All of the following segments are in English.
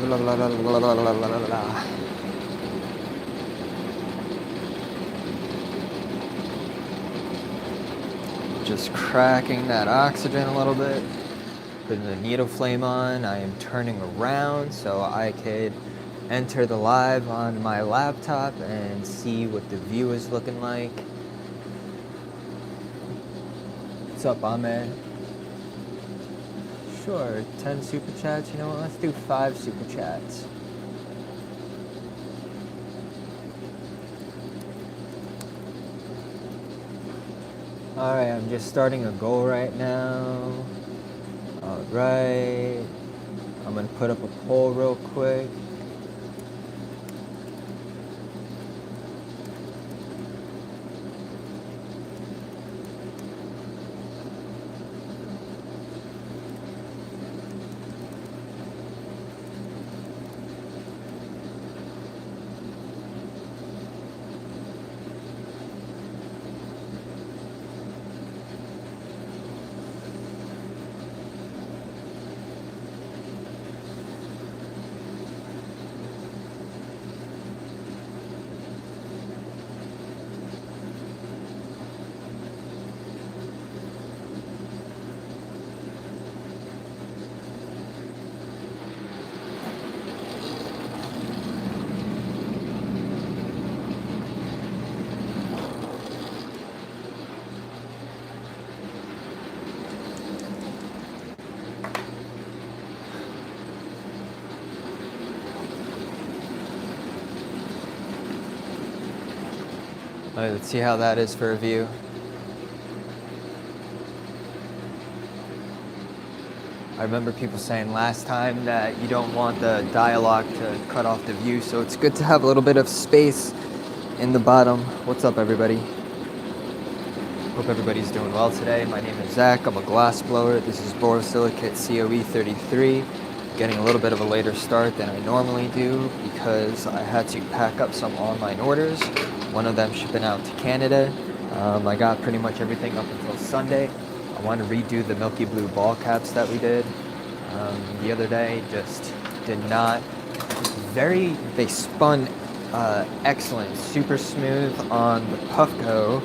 Blah, blah, blah, blah, blah, blah, blah, blah. Just cracking that oxygen a little bit. Putting the needle flame on. I am turning around so I could enter the live on my laptop and see what the view is looking like. What's up, Ahmed? Sure, 10 super chats. You know what? Let's do 5 super chats. Alright, I'm just starting a goal right now. Alright. I'm gonna put up a poll real quick. Alright, let's see how that is for a view. I remember people saying last time that you don't want the dialogue to cut off the view, so it's good to have a little bit of space in the bottom. What's up, everybody? Hope everybody's doing well today. My name is Zach. I'm a glass blower. This is borosilicate COE 33. Getting a little bit of a later start than I normally do because I had to pack up some online orders. One of them shipping out to Canada. I got pretty much everything up until Sunday. I want to redo the milky blue ball caps that we did the other day. Just did not. They spun excellent, super smooth on the Puffco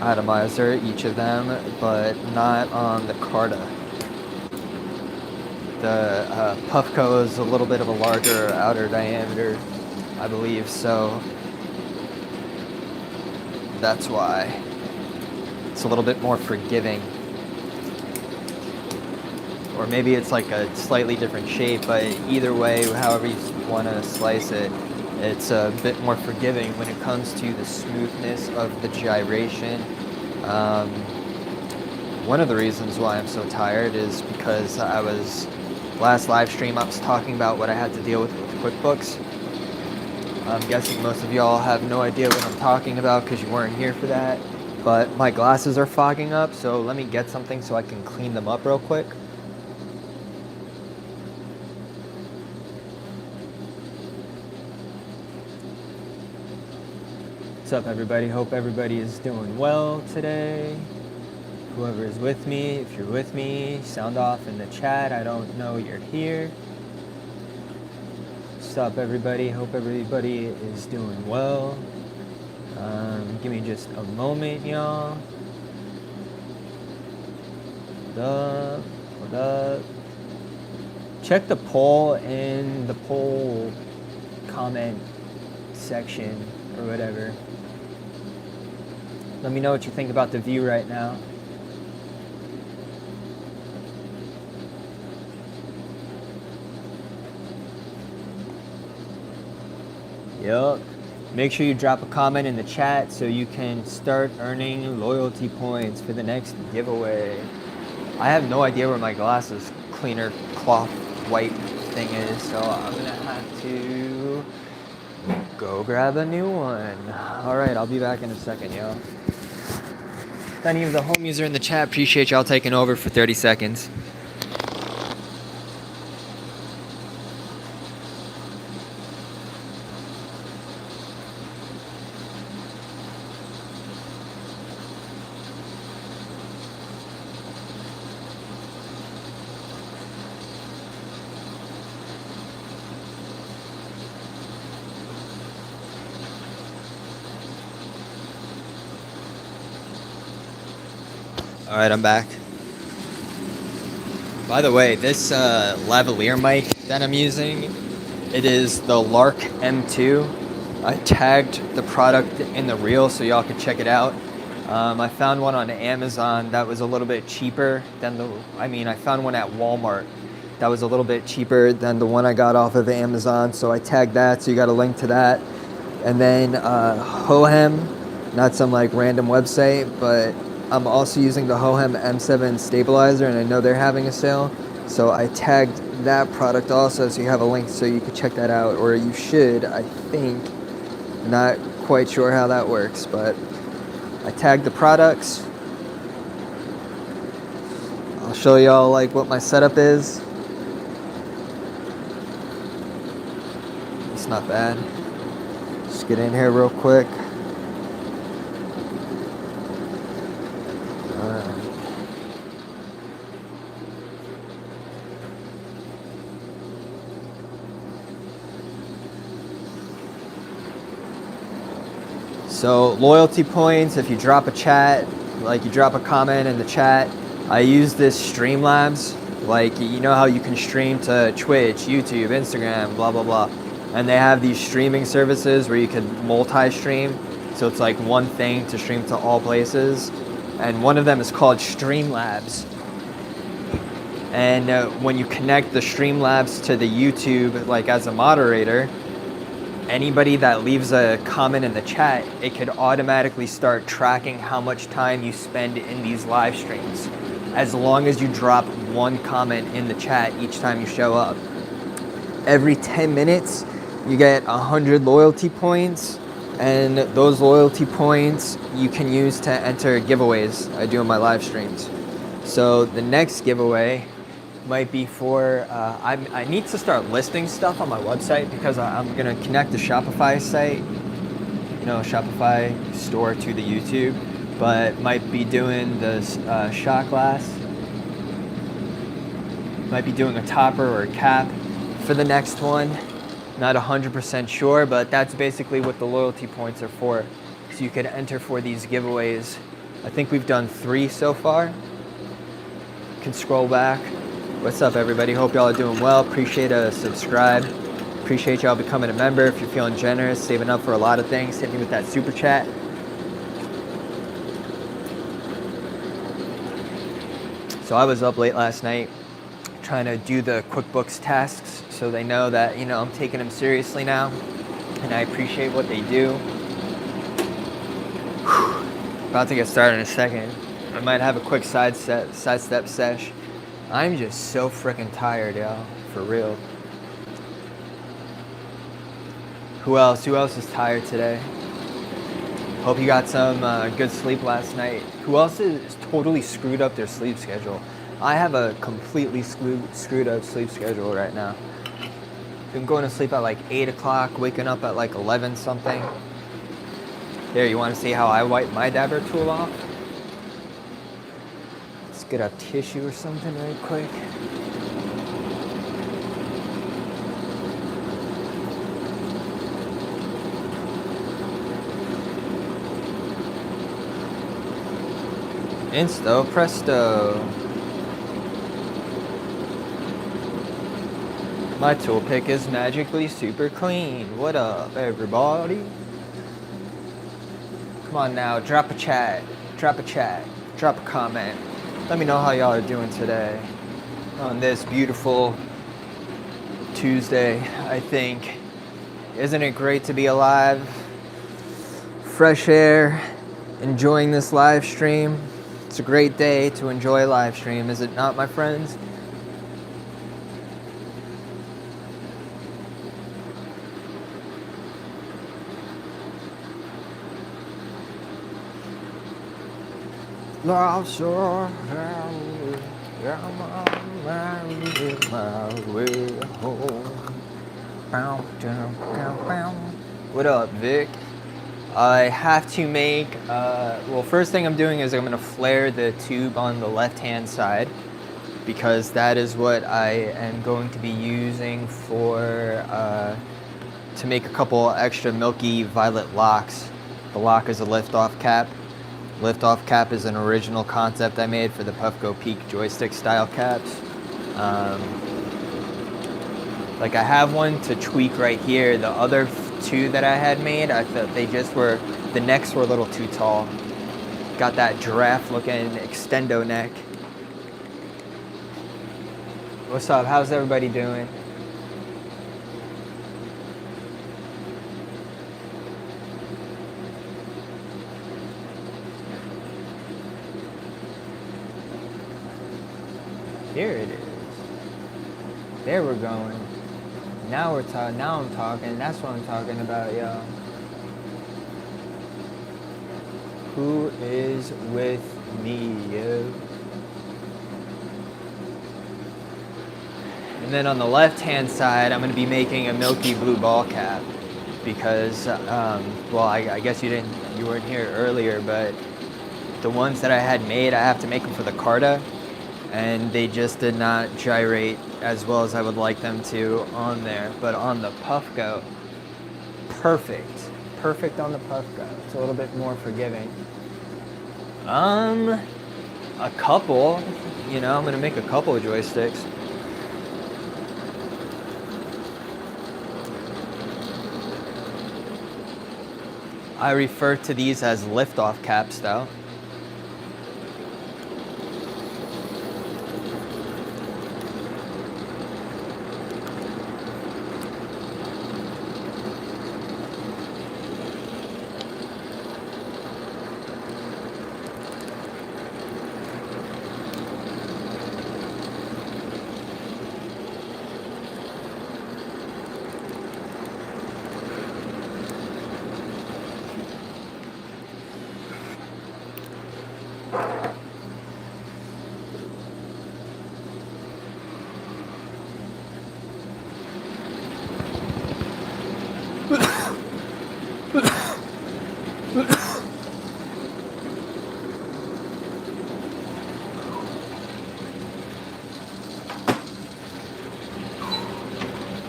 atomizer, each of them, but not on the Carta. The Puffco is a little bit of a larger outer diameter, I believe, so that's why it's a little bit more forgiving. Or maybe it's like a slightly different shape, but either way, however you want to slice it, it's a bit more forgiving when it comes to the smoothness of the gyration. One of the reasons why I'm so tired is because last live stream I was talking about what I had to deal with QuickBooks. I'm guessing most of y'all have no idea what I'm talking about because you weren't here for that. But my glasses are fogging up, so let me get something so I can clean them up real quick. What's up, everybody? Hope everybody is doing well today. Whoever is with me, if you're with me, sound off in the chat. I don't know you're here. What's up, everybody? Hope everybody is doing well. Give me just a moment, y'all. Hold up. Check the poll in the poll comment section or whatever. Let me know what you think about the view right now. Yup. Make sure you drop a comment in the chat so you can start earning loyalty points for the next giveaway. I have no idea where my glasses cleaner cloth white thing is, so I'm gonna have to go grab a new one. All right, I'll be back in a second, y'all. If any of the home user in the chat, appreciate y'all taking over for 30 seconds. All right, I'm back. By the way, this lavalier mic that I'm using, it is the Lark M2. I tagged the product in the reel so y'all can check it out. I found one on Amazon that was a little bit cheaper than I found one at Walmart that was a little bit cheaper than the one I got off of Amazon. So I tagged that, so you got a link to that. And then Hohem, not some like random website, but I'm also using the Hohem M7 stabilizer, and I know they're having a sale. So I tagged that product also, so you have a link so you can check that out, or you should, I think. Not quite sure how that works, but I tagged the products. I'll show y'all like what my setup is. It's not bad. Just get in here real quick. So loyalty points, if you drop a chat, like you drop a comment in the chat, I use this Streamlabs. Like, you know how you can stream to Twitch, YouTube, Instagram, blah, blah, blah. And they have these streaming services where you can multi-stream. So it's like one thing to stream to all places. And one of them is called Streamlabs. And when you connect the Streamlabs to the YouTube, like as a moderator, anybody that leaves a comment in the chat, it could automatically start tracking how much time you spend in these live streams, as long as you drop one comment in the chat each time you show up. Every 10 minutes, you get 100 loyalty points, and those loyalty points you can use to enter giveaways I do in my live streams. So the next giveaway might be for, I need to start listing stuff on my website because I'm gonna connect the Shopify site, you know, Shopify store to the YouTube, but might be doing the shot glass, might be doing a topper or a cap for the next one. Not 100% sure, but that's basically what the loyalty points are for. So you could enter for these giveaways. I think we've done 3 so far. You can scroll back. What's up, everybody? Hope y'all are doing well. Appreciate a subscribe. Appreciate y'all becoming a member. If you're feeling generous, saving up for a lot of things, hit me with that super chat. So I was up late last night trying to do the QuickBooks tasks so they know that, you know, I'm taking them seriously now, and I appreciate what they do. About to get started in a second. I might have a quick sidestep sesh. I'm just so freaking tired, y'all, for real. Who else is tired today? Hope you got some good sleep last night. Who else is totally screwed up their sleep schedule? I have a completely screwed up sleep schedule right now. Been going to sleep at like 8 o'clock, waking up at like 11 something. There, you want to see how I wipe my dabber tool off? Get a tissue or something right quick. Insto presto. My tool pick is magically super clean. What up, everybody? Come on now, drop a chat, drop a comment. Let me know how y'all are doing today on this beautiful Tuesday, I think. Isn't it great to be alive? fresh air, enjoying this live stream. It's a great day to enjoy a live stream, is it not, my friends? Lost your hand, my way home. What up, Vic? I have to make, well, first thing I'm doing is I'm going to flare the tube on the left-hand side because that is what I am going to be using for, to make a couple extra milky violet locks. The lock is a lift-off cap. Lift-off cap is an original concept I made for the Puffco Peak joystick style caps. Like I have one to tweak right here. The other two that I had made, I thought they just were, the necks were a little too tall. Got that giraffe looking extendo neck. What's up? How's everybody doing? Here it is. There we're going. Now we're talking. Now I'm talking. That's what I'm talking about, y'all. Who is with me, yo? And then on the left-hand side, I'm going to be making a milky blue ball cap because, well, I guess you weren't here earlier, but the ones that I had made, I have to make them for the Carta. And they just did not gyrate as well as I would like them to on there. But on the Puffco, perfect. Perfect on the Puffco. It's a little bit more forgiving. A couple. You know, I'm going to make a couple of joysticks. I refer to these as lift-off caps, though.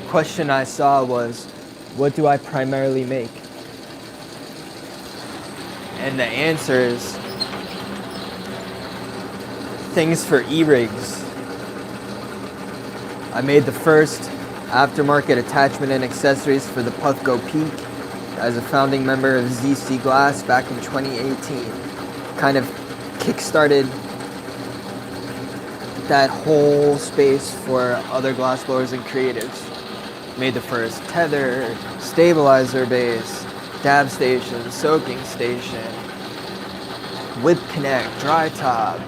Question I saw was, what do I primarily make? And the answer is things for e-rigs. I made the first aftermarket attachment and accessories for the Puffco Peak as a founding member of ZC Glass back in 2018. Kind of kickstarted that whole space for other glass blowers and creatives. Made the first tether, stabilizer base, dab station, soaking station, whip connect, dry top,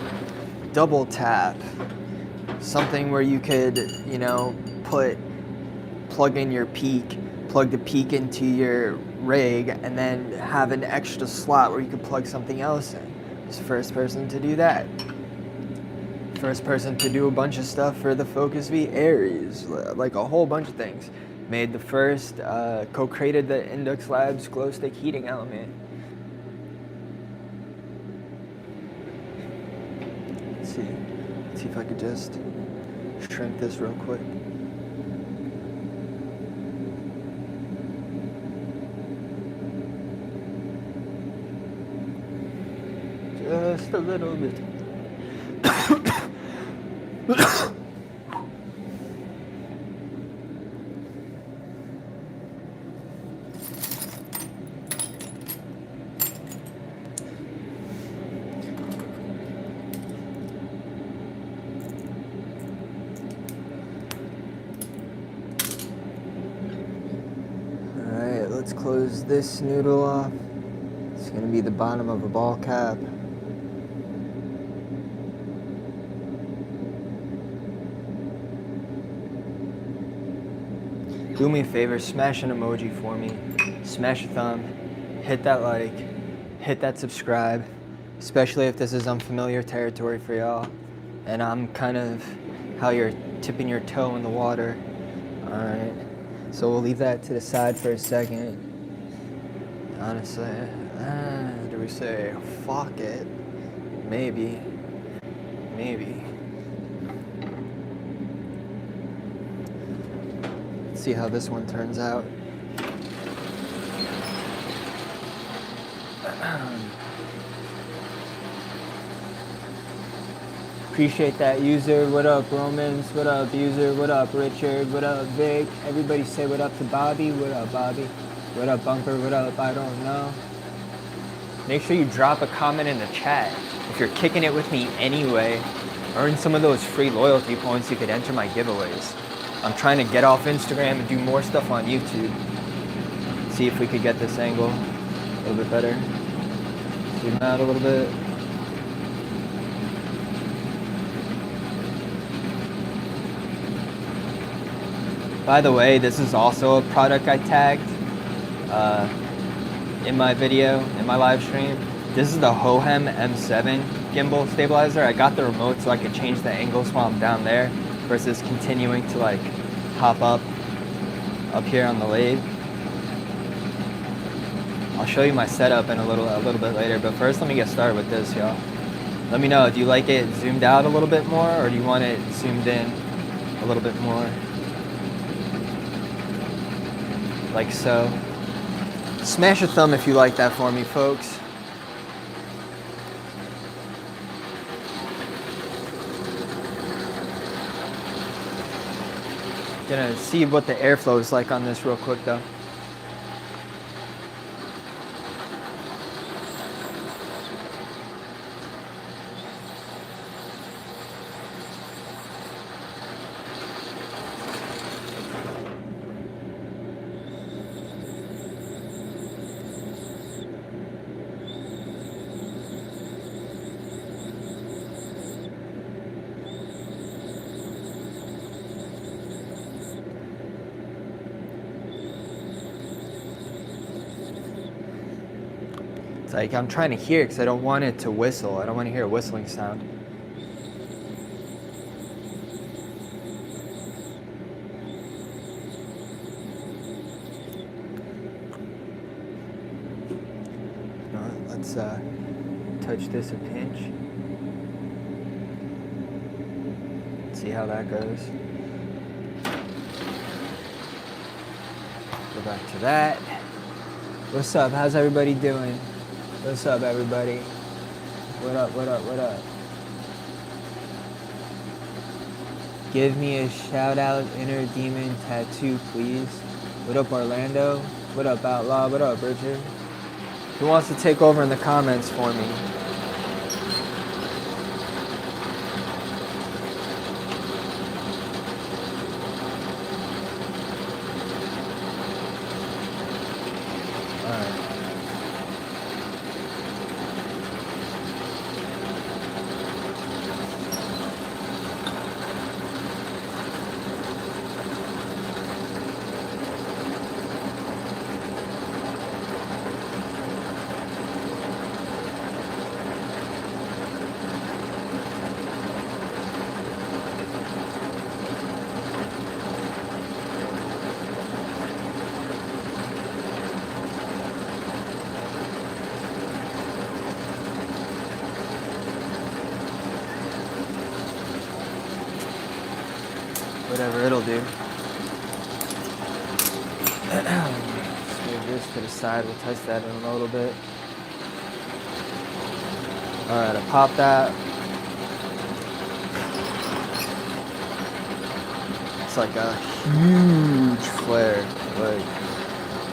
double tap, something where you could, you know, plug in your peak, plug the peak into your rig, and then have an extra slot where you could plug something else in. I was the first person to do that. First person to do a bunch of stuff for the Focus V Aries, like a whole bunch of things. Made the first, co-created the Indux Labs glow stick heating element. Let's see if I could just shrink this real quick. Just a little bit. Alright, let's close this noodle off. It's gonna be the bottom of a ball cap. Do me a favor, smash an emoji for me. Smash a thumb, hit that like, hit that subscribe, especially if this is unfamiliar territory for y'all. And I'm kind of how you're tipping your toe in the water. All right, so we'll leave that to the side for a second. Honestly, do we say fuck it? Maybe. Let's see how this one turns out. Appreciate that, user. What up, Romans? What up, user? What up, Richard? What up, Vic? Everybody say what up to Bobby. What up, Bobby? What up, Bunker? What up? I don't know. Make sure you drop a comment in the chat. If you're kicking it with me anyway, earn some of those free loyalty points. You could enter my giveaways. I'm trying to get off Instagram and do more stuff on YouTube. See if we could get this angle a little bit better. Zoom out a little bit. By the way, this is also a product I tagged in my video, in my live stream. This is the Hohem M7 gimbal stabilizer. I got the remote so I could change the angles while I'm down there versus continuing to like hop up here on the lathe. I'll show you my setup in a little bit later, but first let me get started with this, y'all. Let me know, do you like it zoomed out a little bit more or do you want it zoomed in a little bit more? Like so. Smash a thumb if you like that for me, folks. Gonna see what the airflow is like on this real quick though. Like I'm trying to hear it because I don't want it to whistle. I don't want to hear a whistling sound. Let's touch this a pinch. See how that goes. Go back to that. What's up? How's everybody doing? What's up, everybody? What up, what up, what up? Give me a shout out, Inner Demon Tattoo, please. What up, Orlando? What up, Outlaw? What up, Richard? Who wants to take over in the comments for me? Whatever it'll do. Just move this to the side. We'll touch that in a little bit. All right, I popped that. It's like a huge flare. Like,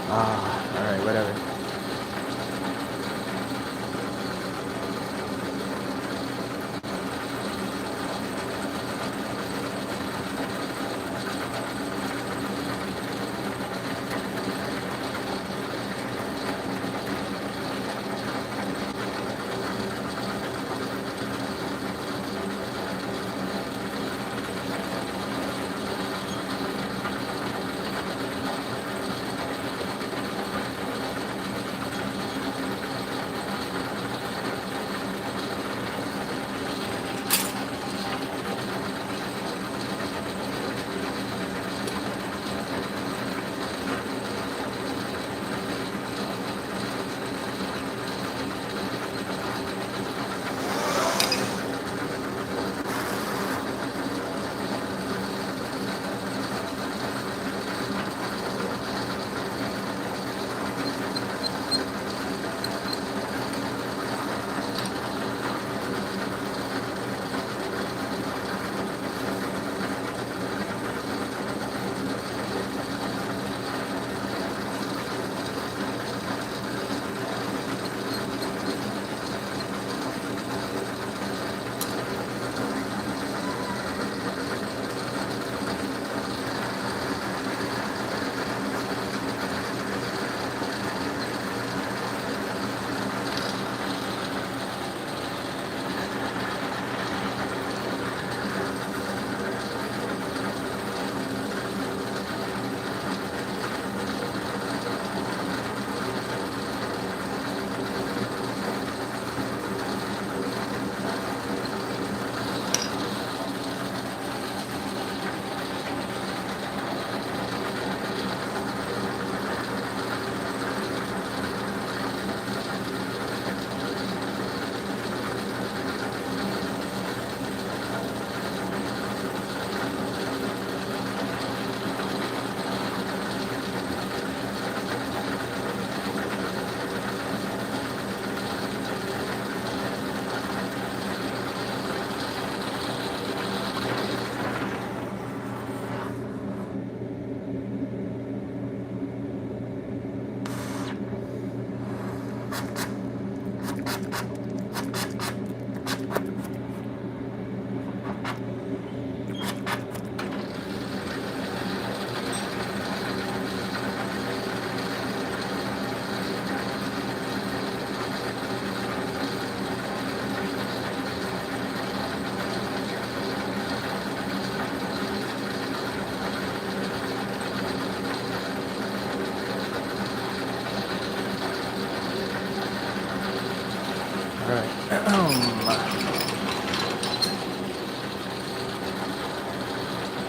all right, whatever.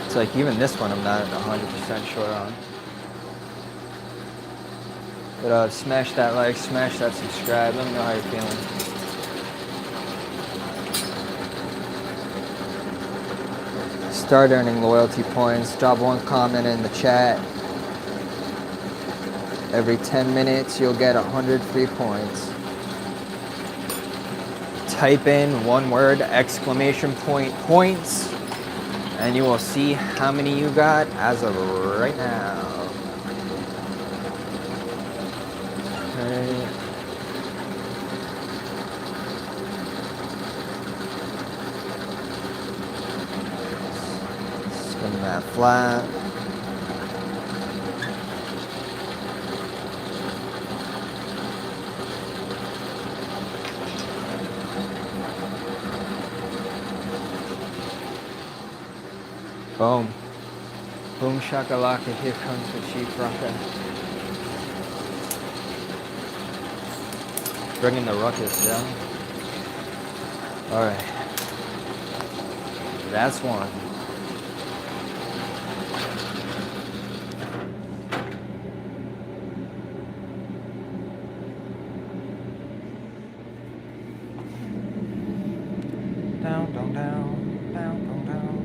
It's like even this one I'm not 100% sure on. But smash that like, smash that subscribe. Let me know how you're feeling. Start earning loyalty points. Drop one comment in the chat. Every 10 minutes you'll get 100 free points. Type in one word, exclamation point, points, and you will see how many you got as of right now. Okay. Spin that flat. Boom. Boom shakalaka, here comes the chief rocker. Bringing the ruckus down. Alright. That's one. Down, down, down, down, down, down.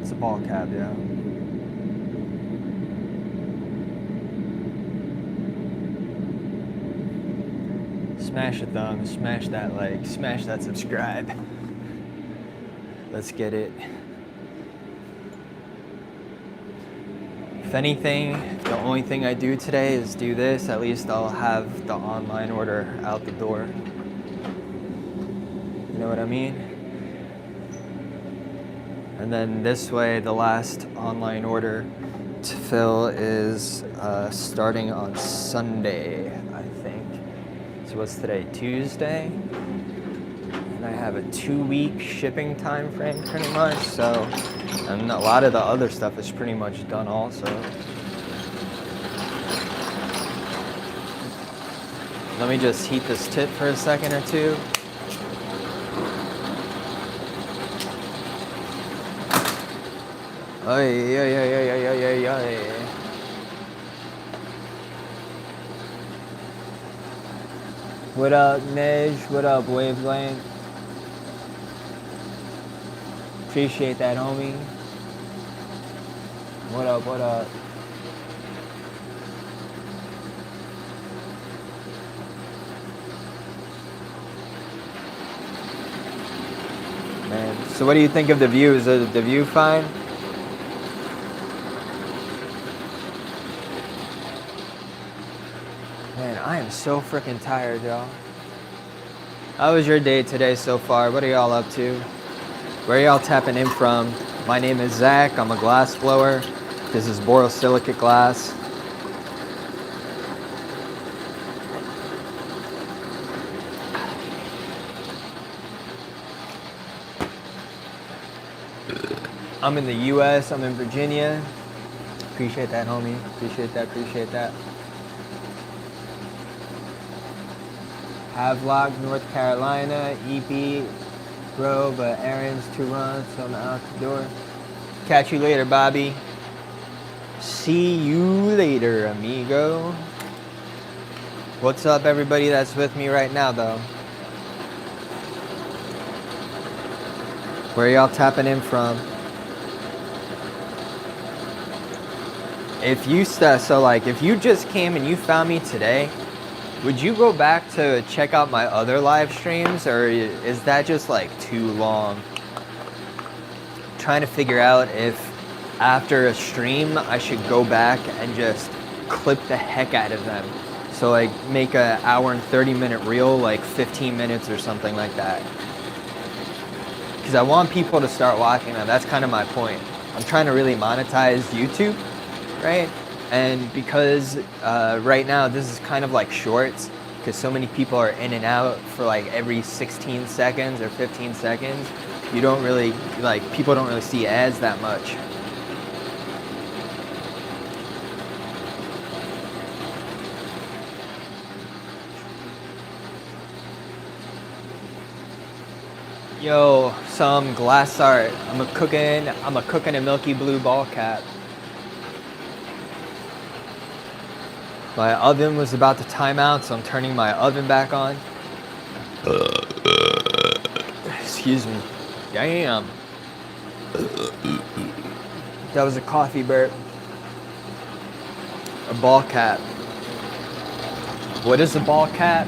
It's a ball cab, yeah. Smash the thumb, smash that like, smash that subscribe. Let's get it. If anything, the only thing I do today is do this, at least I'll have the online order out the door. You know what I mean? And then this way, the last online order to fill is starting on Sunday, I think. So what's today? Tuesday? And I have a 2-week shipping time frame pretty much. So, and a lot of the other stuff is pretty much done also. Let me just heat this tip for a second or two. Ay. What up, Nej? What up, Wavelength? Appreciate that, homie. What up, what up? Man, so what do you think of the view? Is the view fine? Man, I am so freaking tired, y'all. How was your day today so far? What are y'all up to? Where are y'all tapping in from? My name is Zach. I'm a glass blower. This is borosilicate glass. I'm in the US. I'm in Virginia. Appreciate that, homie. Appreciate that. Appreciate that. Havelock, North Carolina, EP, bro, but errands to run, so I'm out the door. Catch you later, Bobby. See you later, amigo. What's up, everybody that's with me right now, though? Where y'all tapping in from? If you if you just came and you found me today, would you go back to check out my other live streams, or is that just like too long? I'm trying to figure out if after a stream I should go back and just clip the heck out of them. So like make an hour and 30-minute reel, like 15 minutes or something like that. Because I want people to start watching them. That's kind of my point. I'm trying to really monetize YouTube, right? And because right now this is kind of like shorts, because so many people are in and out for like every 16 seconds or 15 seconds, you don't really, people don't really see ads that much. Yo, some glass art. I'm a cooking a milky blue ball cap. My oven was about to time out, so I'm turning my oven back on. Excuse me. Damn. That was a coffee burp. A ball cap. What is a ball cap?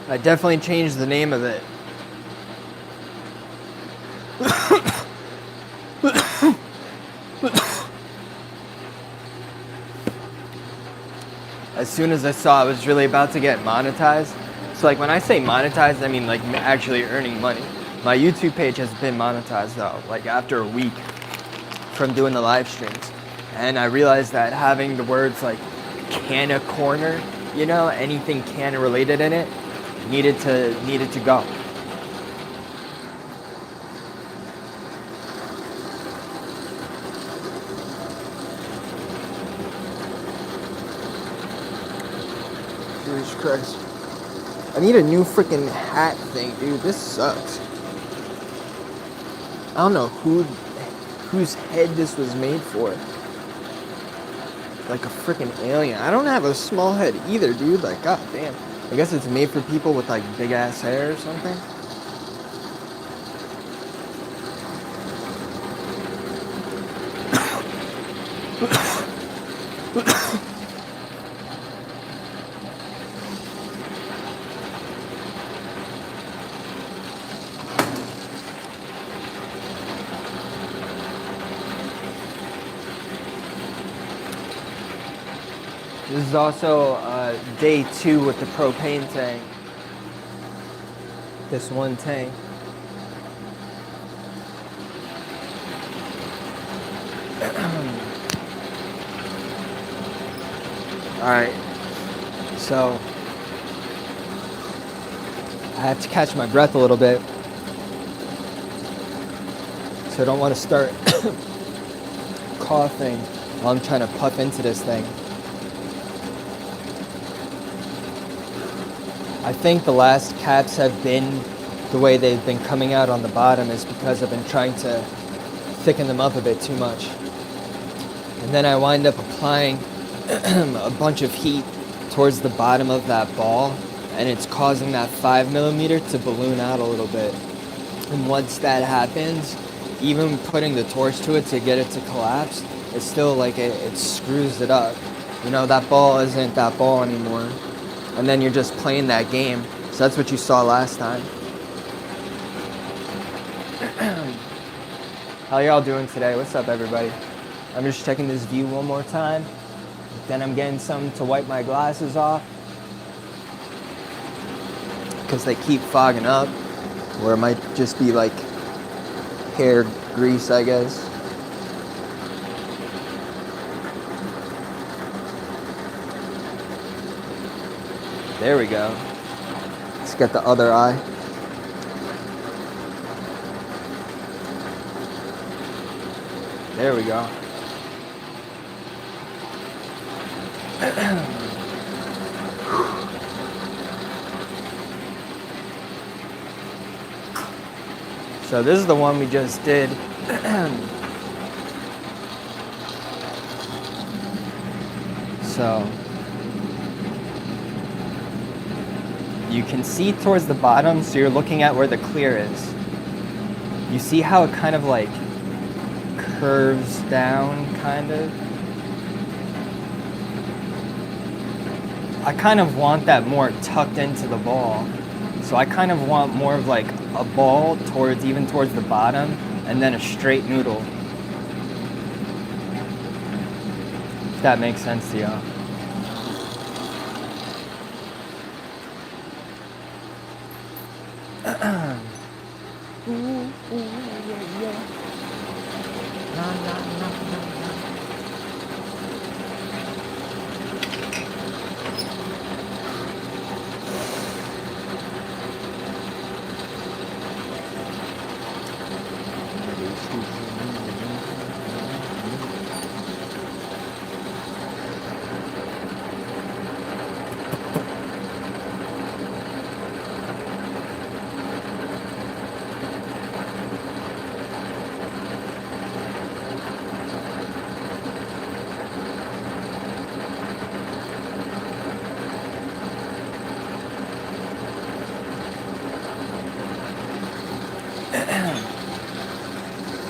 I definitely changed the name of it. As soon as I saw it was really about to get monetized. So like when I say monetized, I mean like actually earning money. My YouTube page has been monetized though, like after a week from doing the live streams. And I realized that having the words like Canna Corner, you know, anything Canna related in it, needed to go. Jesus Christ. I need a new freaking hat thing, dude. This sucks. I don't know whose head this was made for. Like a freaking alien. I don't have a small head either, dude. Like, god damn. I guess it's made for people with like big ass hair or something. This is also day 2 with the propane tank. This one tank. Alright, so I have to catch my breath a little bit. So I don't want to start coughing while I'm trying to puff into this thing. I think the last caps have been the way they've been coming out on the bottom is because I've been trying to thicken them up a bit too much. And then I wind up applying a bunch of heat towards the bottom of that ball, and it's causing that 5mm to balloon out a little bit. And once that happens, even putting the torch to it to get it to collapse, it's still like it screws it up. You know, that ball isn't that ball anymore. And then you're just playing that game. So that's what you saw last time. How y'all doing today? What's up, everybody? I'm just checking this view one more time. Then I'm getting something to wipe my glasses off, because they keep fogging up. Or it might just be like hair grease, I guess. There we go. Let's get the other eye. There we go. So this is the one we just did. So you can see towards the bottom, so you're looking at where the clear is. You see how it kind of like curves down, kind of? I kind of want that more tucked into the ball. So I kind of want more of like a ball towards, even towards the bottom, and then a straight noodle. If that makes sense to y'all.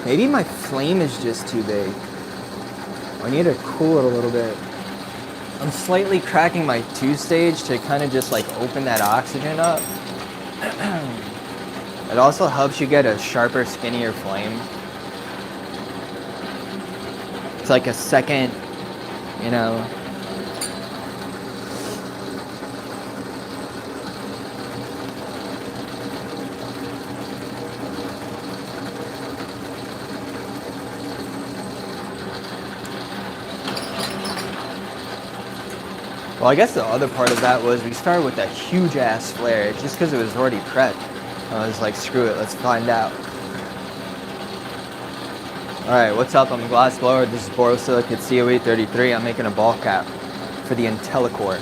Maybe my flame is just too big. I need to cool it a little bit. I'm slightly cracking my 2-stage to kind of just like open that oxygen up. It also helps you get a sharper, skinnier flame. It's like a second, you know. Well, I guess the other part of that was we started with that huge ass flare just because it was already prepped. I was like, screw it, let's find out. Alright, what's up? I'm Glassblower. This is borosilicate COE33. I'm making a ball cap for the IntelliCore.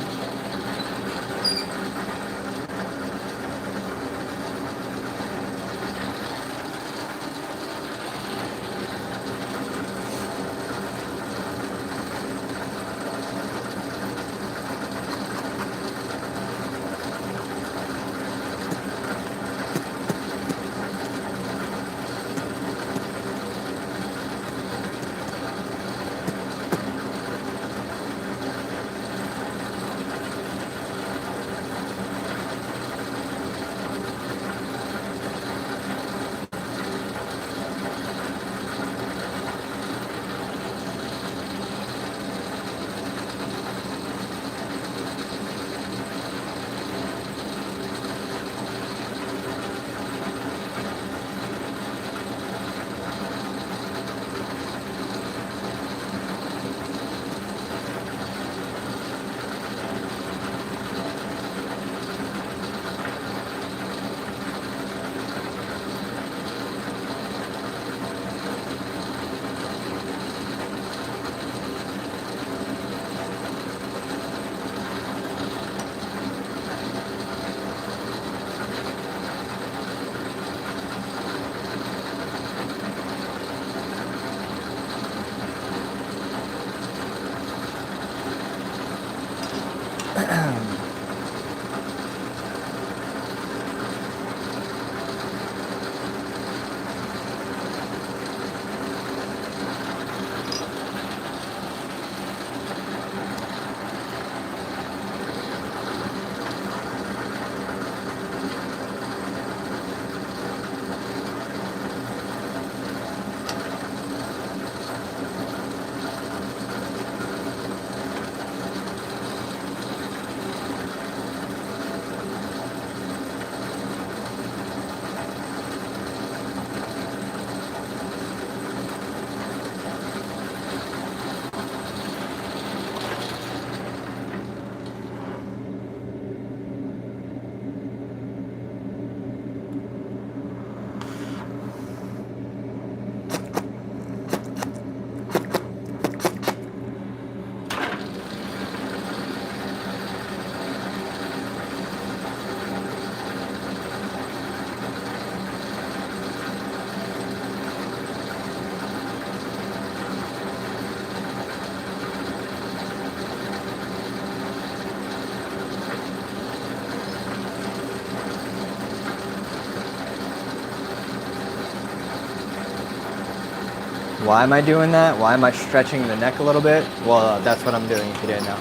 Why am I doing that? Why am I stretching the neck a little bit? Well, that's what I'm doing today now.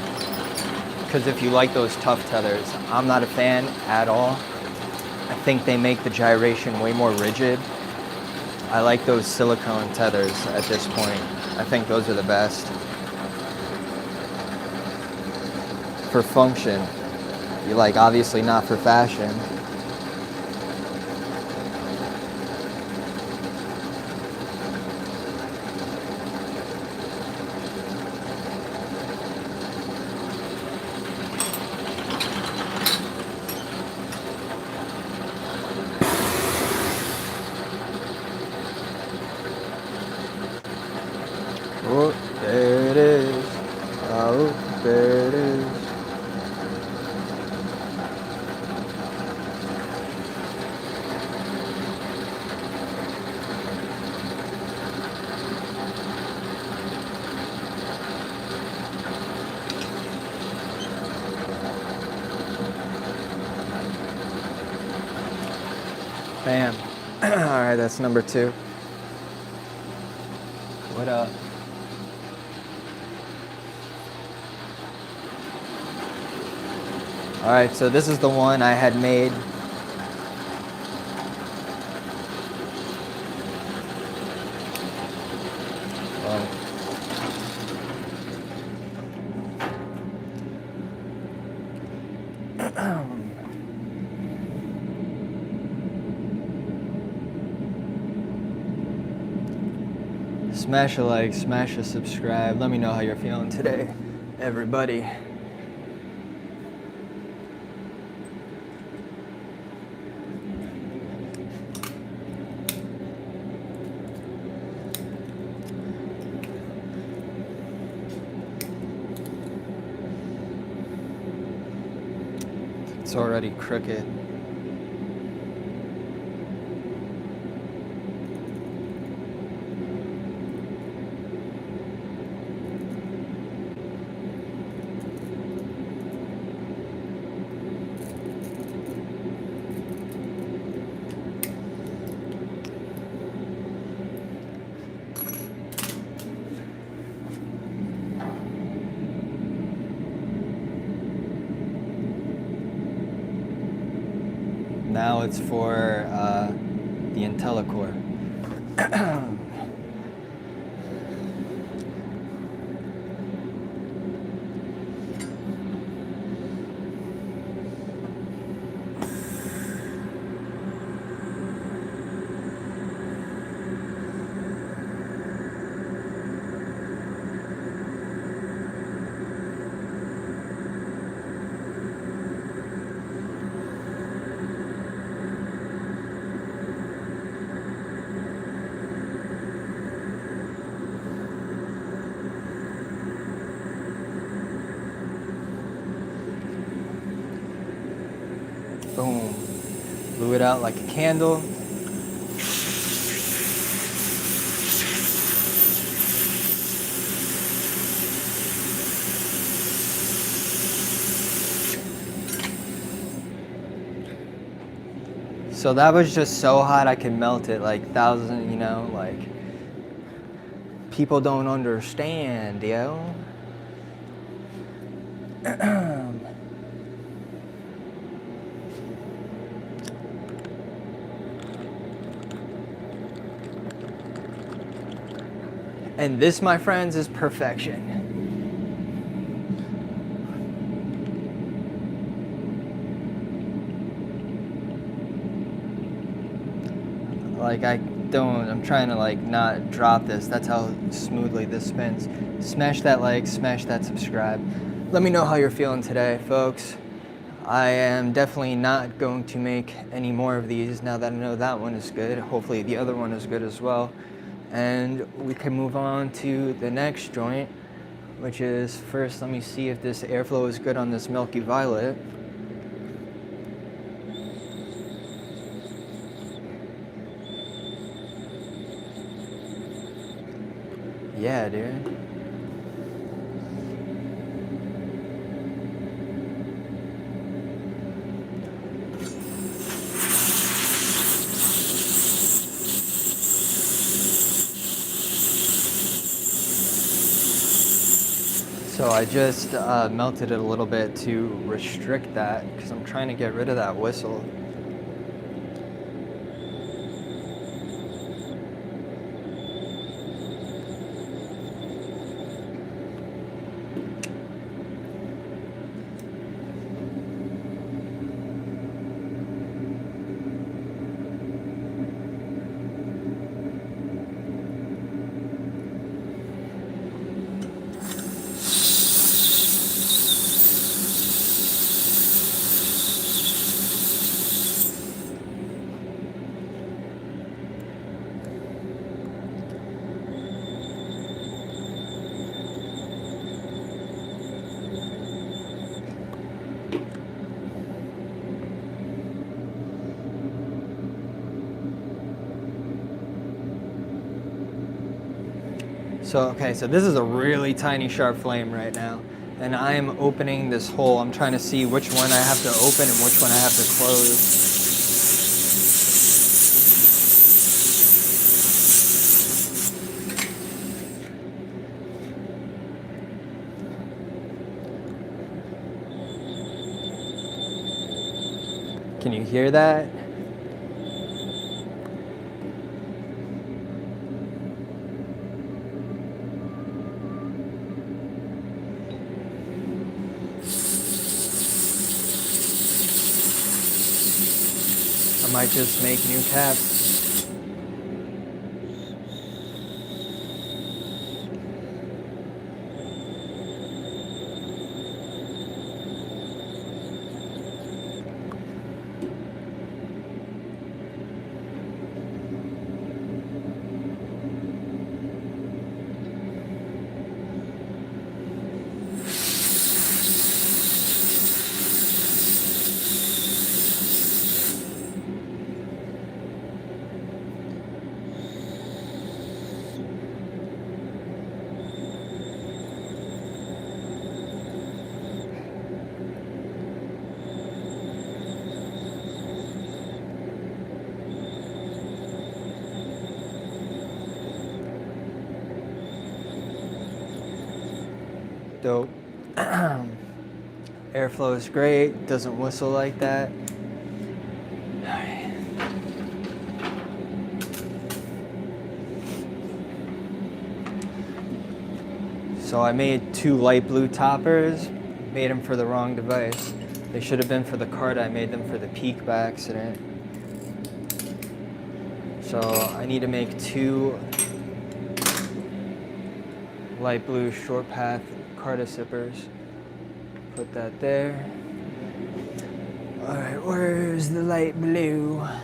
Because if you like those tough tethers, I'm not a fan at all. I think they make the gyration way more rigid. I like those silicone tethers at this point. I think those are the best. For function, you like, obviously not for fashion. Oh, there it is. Oh, there it is. Bam. All right, that's number 2. What up? All right, so this is the one I had made. Smash a like, smash a subscribe. Let me know how you're feeling today, everybody. It's already crooked. Now it's for the IntelliCore. Boom. Blew it out like a candle. So that was just so hot I could melt it like thousands, you know, like people don't understand, yo. And this, my friends, is perfection. Like I'm trying to like not drop this. That's how smoothly this spins. Smash that like, smash that subscribe. Let me know how you're feeling today, folks. I am definitely not going to make any more of these now that I know that one is good. Hopefully the other one is good as well. And we can move on to the next joint, which is, first let me see if this airflow is good on this Milky Violet. Yeah, dude. So I just melted it a little bit to restrict that because I'm trying to get rid of that whistle. So, okay, so this is a really tiny sharp flame right now, and I am opening this hole. I'm trying to see which one I have to open and which one I have to close. Can you hear that? I might just make new caps. Dope. Airflow is great, doesn't whistle like that. So I made 2 light blue toppers, made them for the wrong device. They should have been for the card, I made them for the Peak by accident. So I need to make 2 light blue short path Carta sippers. Put that there. All right, where's the light blue? I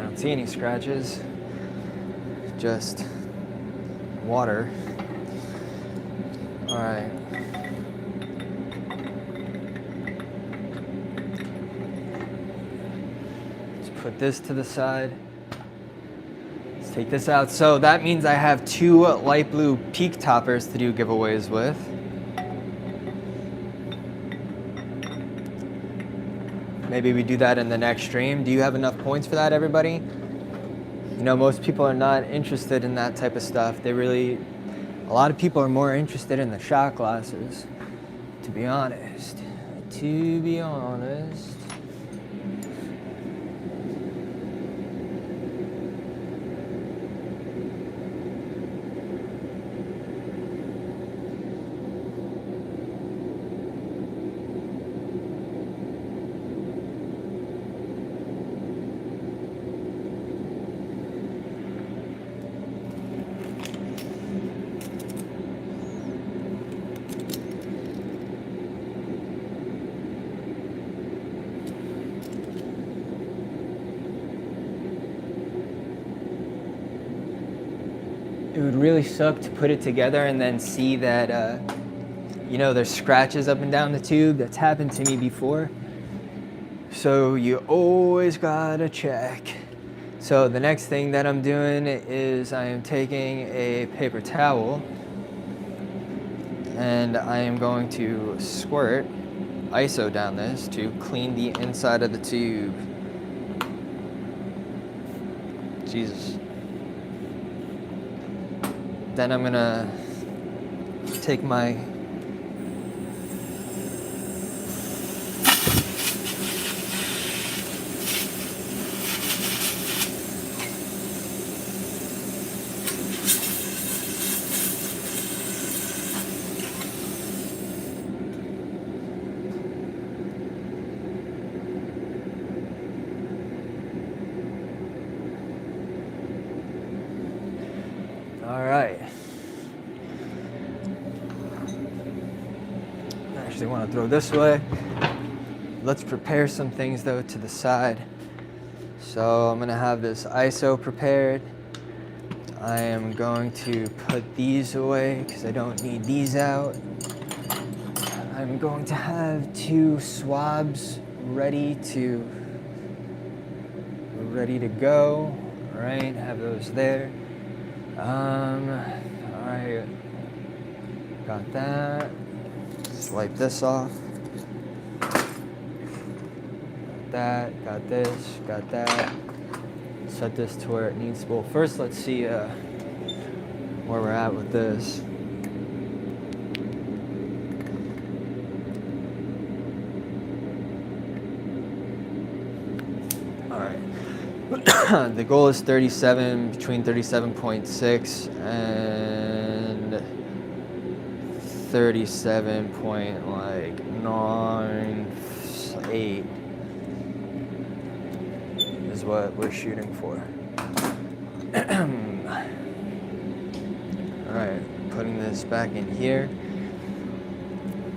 don't see any scratches, just water. All right. Let's put this to the side. Let's take this out. So that means I have 2 light blue Peak toppers to do giveaways with. Maybe we do that in the next stream. Do you have enough points for that, everybody? You know, most people are not interested in that type of stuff. A lot of people are more interested in the shot glasses, to be honest. To be honest. It would really suck to put it together and then see that, you know, there's scratches up and down the tube. That's happened to me before. So you always gotta check. So the next thing that I'm doing is I am taking a paper towel and I am going to squirt ISO down this to clean the inside of the tube. Jesus. Then I'm gonna take my all right. I actually want to throw this away. Let's prepare some things though to the side. So I'm gonna have this ISO prepared. I am going to put these away because I don't need these out. I'm going to have 2 swabs ready to go. All right, have those there. All right, got that. Swipe this off. Got that, got this, got that. Set this to where it needs to go. First, let's see where we're at with this. All right. The goal is 37, between 37.6 and 37.98 is what we're shooting for. All right, putting this back in here.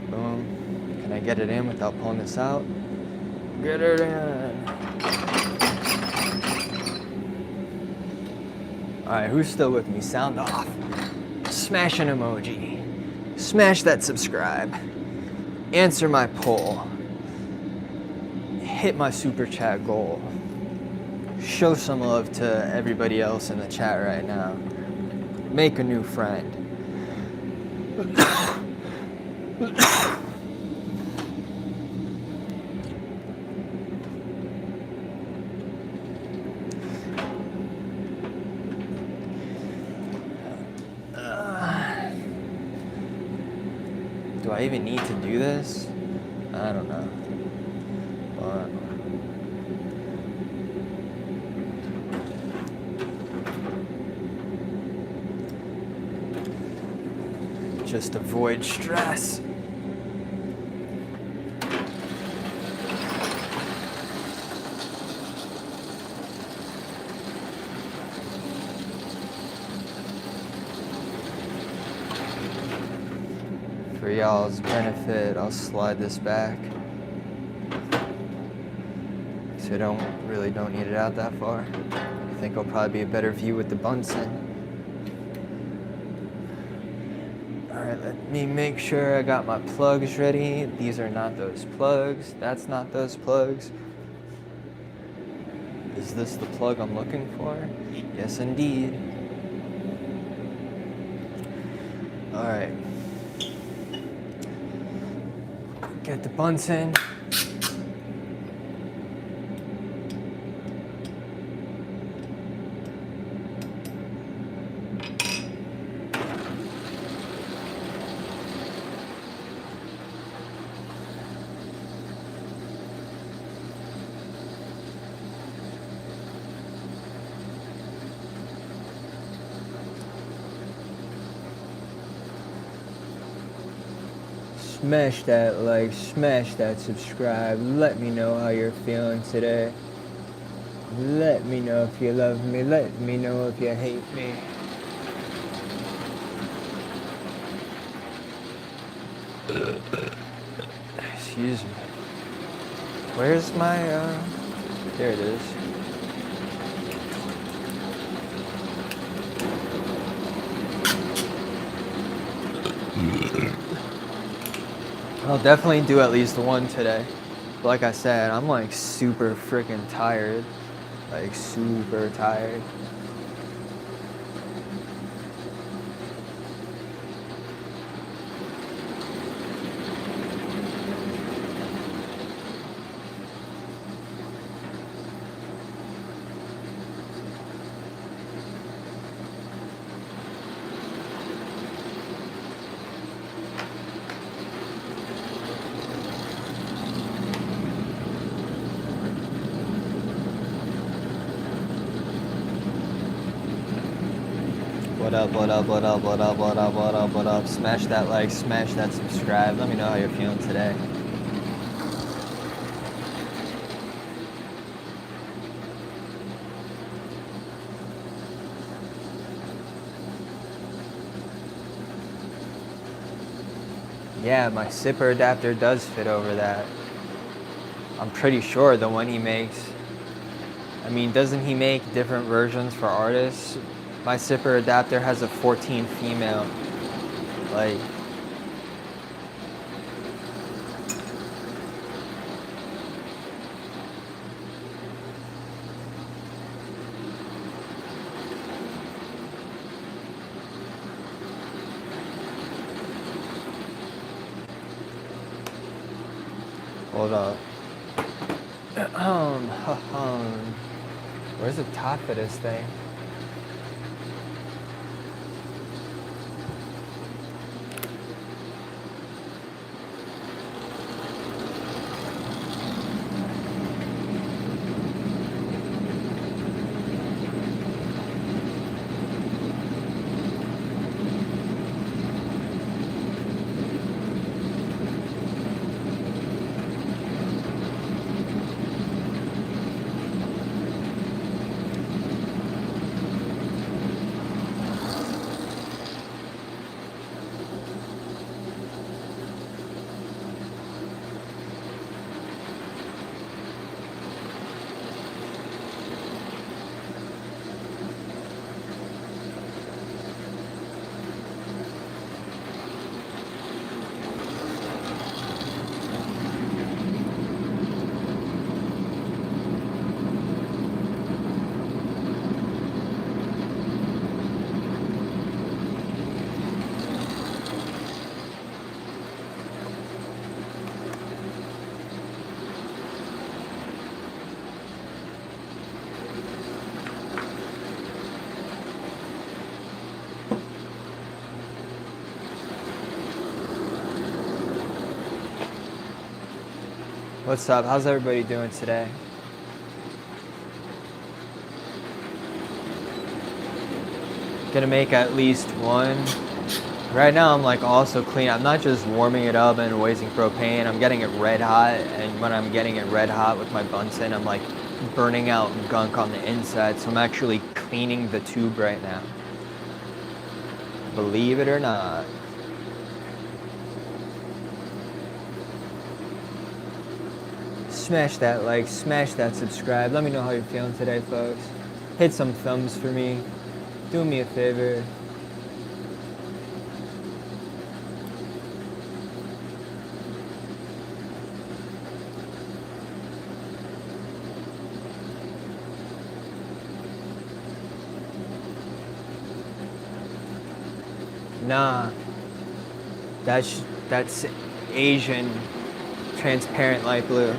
Boom. Can I get it in without pulling this out? Get it in. All right, who's still with me? Sound off. Smash an emoji. Smash that subscribe. Answer my poll. Hit my super chat goal. Show some love to everybody else in the chat right now. Make a new friend. Do I even need to do this? I don't know. But just avoid stress. For y'all's benefit, I'll slide this back. So I don't need it out that far. I think I'll probably be a better view with the Bunsen. Alright, let me make sure I got my plugs ready. These are not those plugs. That's not those plugs. Is this the plug I'm looking for? Yes, indeed. Alright. Get the Bunsen. Smash that like, smash that subscribe. Let me know how you're feeling today. Let me know if you love me. Let me know if you hate me. Excuse me. Where's my, there it is. I'll definitely do at least one today. But like I said, I'm like super freaking tired. Like super tired. What up, what up, what up, what up, what up, what up, what up? Smash that like, smash that subscribe. Let me know how you're feeling today. Yeah, my zipper adapter does fit over that. I'm pretty sure the one he makes. I mean, doesn't he make different versions for artists? My zipper adapter has a 14 female. Like, hold up. Where's the top of this thing? What's up? How's everybody doing today? Gonna make at least one. Right now I'm like also clean. I'm not just warming it up and wasting propane. I'm getting it red hot, and when I'm getting it red hot with my Bunsen, I'm like burning out gunk on the inside. So I'm actually cleaning the tube right now. Believe it or not. Smash that like, smash that subscribe. Let me know how you're feeling today, folks. Hit some thumbs for me. Do me a favor. Nah, that's Asian transparent light blue.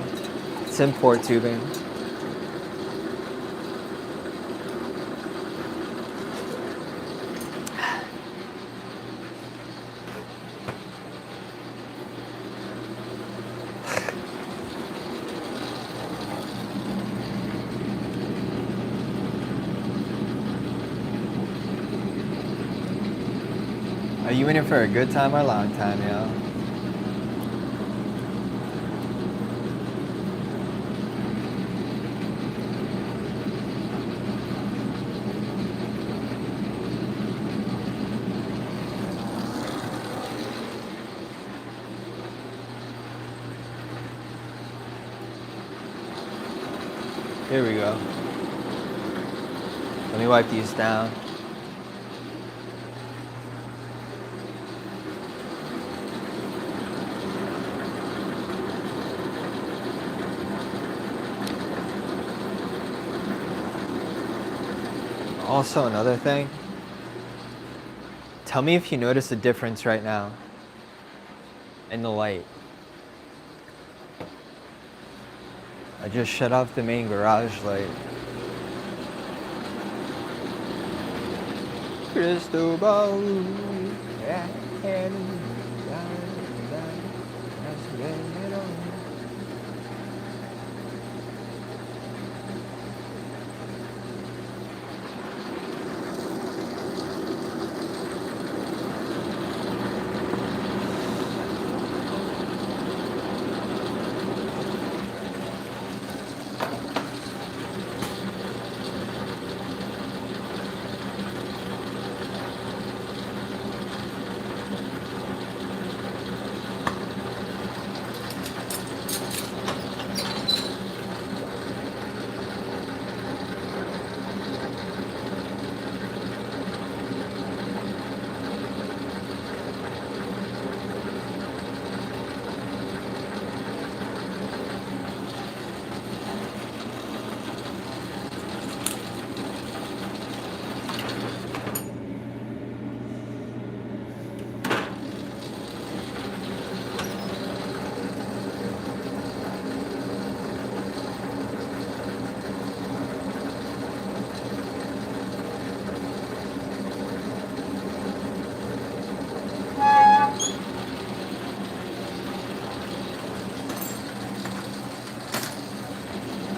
It's import tubing. Are you in it for a good time or a long time, yo? Here we go. Let me wipe these down. Also, another thing, tell me if you notice a difference right now in the light. I just shut off the main garage light. Cristobal.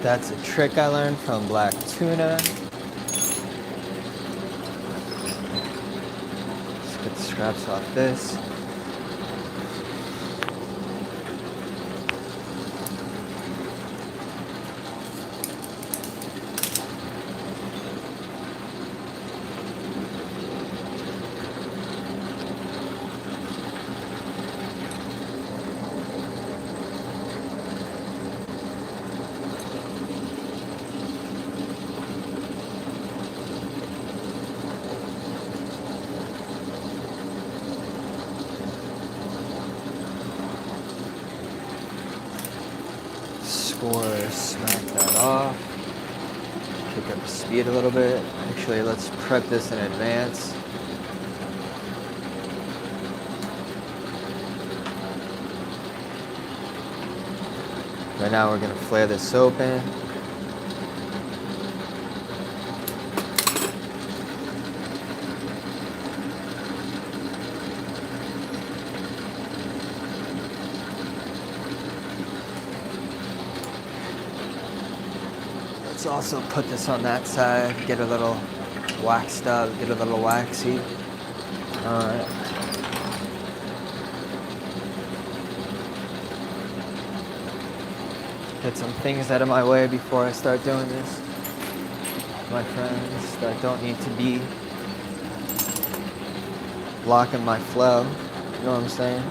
That's a trick I learned from Black Tuna. Let's get the scraps off this. Smack that off. Pick up the speed a little bit. Actually, let's prep this in advance. Right now we're gonna flare this open. Let's also put this on that side, get a little waxed up, get a little waxy. All right. Get some things out of my way before I start doing this. My friends that don't need to be blocking my flow. You know what I'm saying?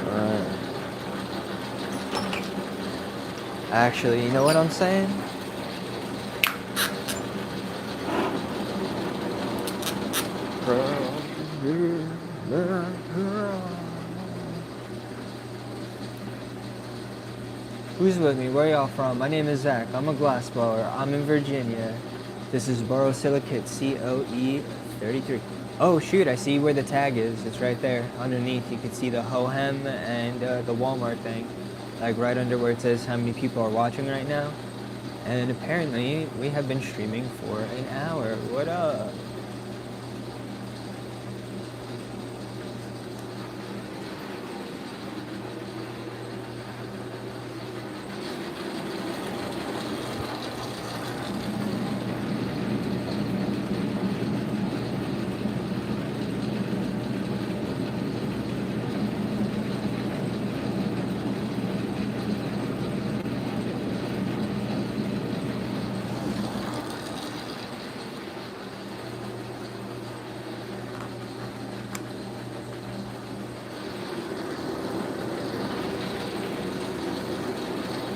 All right. Actually, you know what I'm saying? Who's with me? Where y'all from? My name is Zach. I'm a glassblower. I'm in Virginia. This is borosilicate COE33. Oh shoot, I see where the tag is. It's right there. Underneath you can see the Hohem and the Walmart thing. Like right under where it says how many people are watching right now. And apparently we have been streaming for an hour. What up?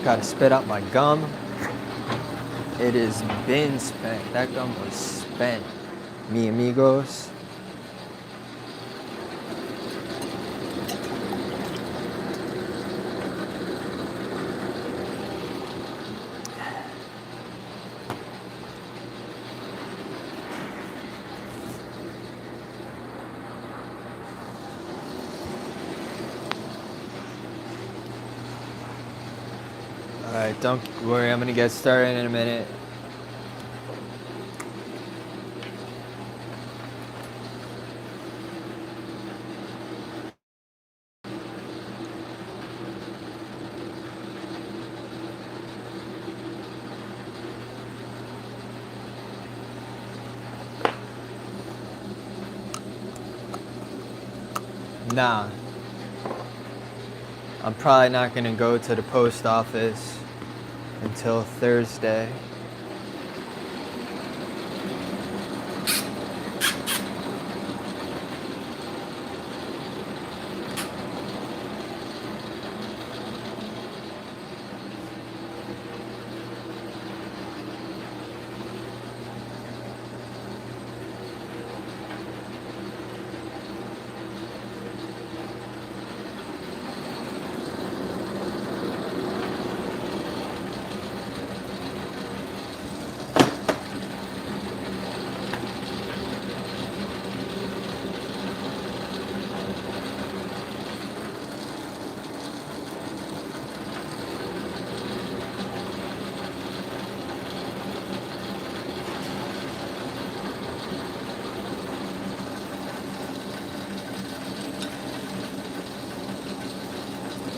Gotta spit out my gum. It has been spent. That gum was spent. Mi amigos. Alright, don't worry, I'm gonna get started in a minute. Nah. I'm probably not gonna go to the post office until Thursday.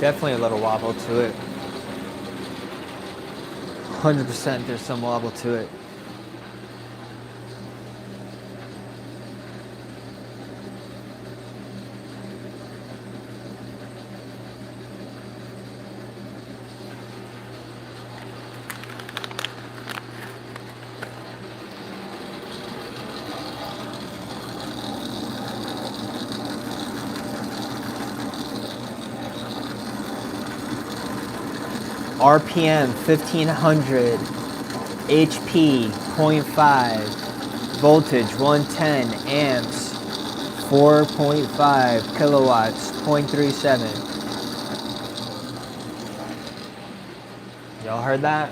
Definitely a little wobble to it. 100% there's some wobble to it. RPM 1500, HP 0.5, voltage 110 amps, 4.5 kilowatts, 0.37. Y'all heard that?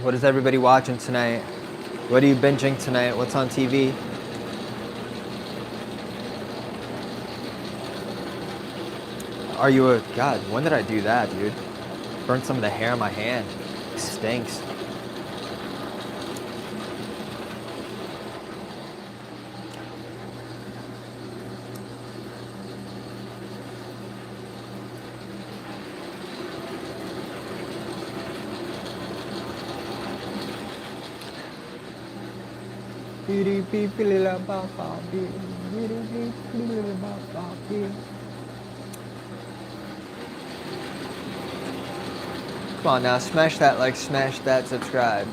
What is everybody watching tonight? What are you binging tonight? What's on TV? Are you a... God, when did I do that, dude? Burned some of the hair on my hand. It stinks. Come on now, smash that like, smash that subscribe.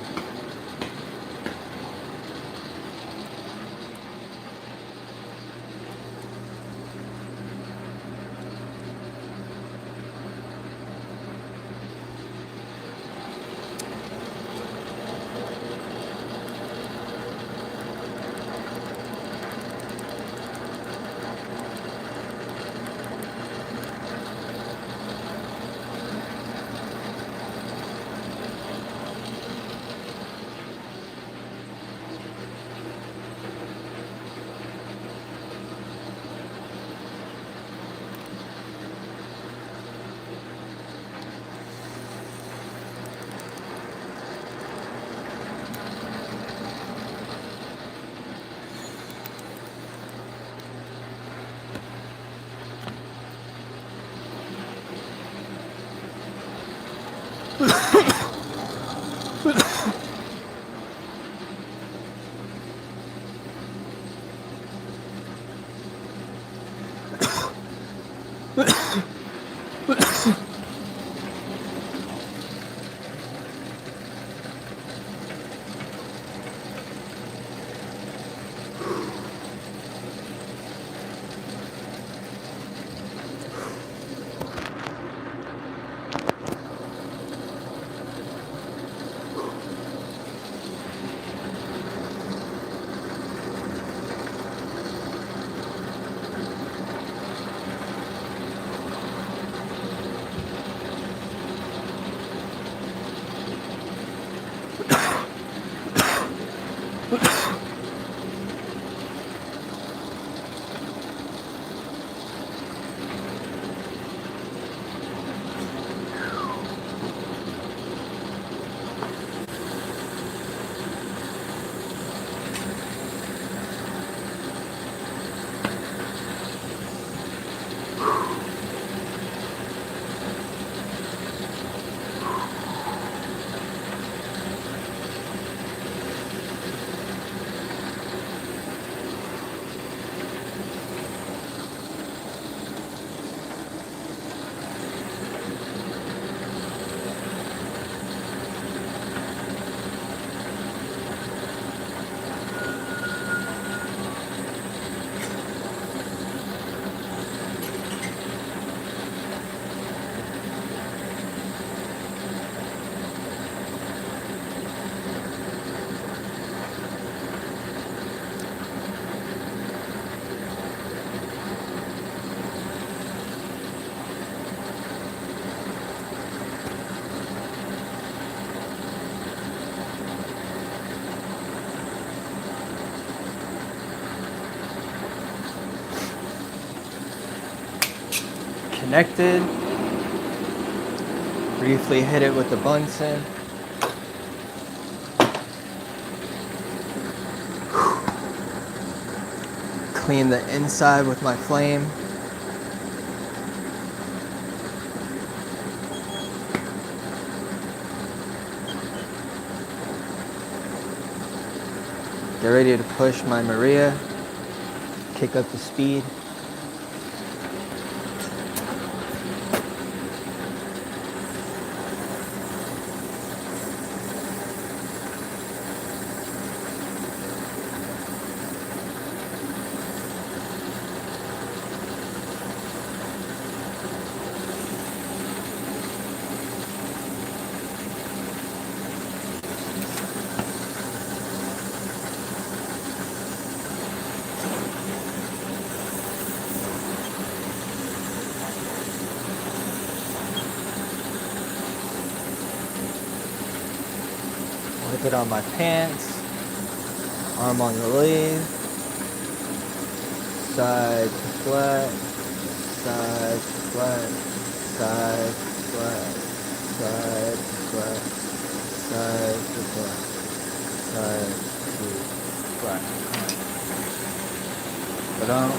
Connected. Briefly hit it with the Bunsen. clean the inside with my flame. Get ready to push my Maria. Kick up the speed. Whip it on my pants, arm on the lathe, side to flat, side to flat, side to flat, side to flat, side to flat, side to flat. Put on.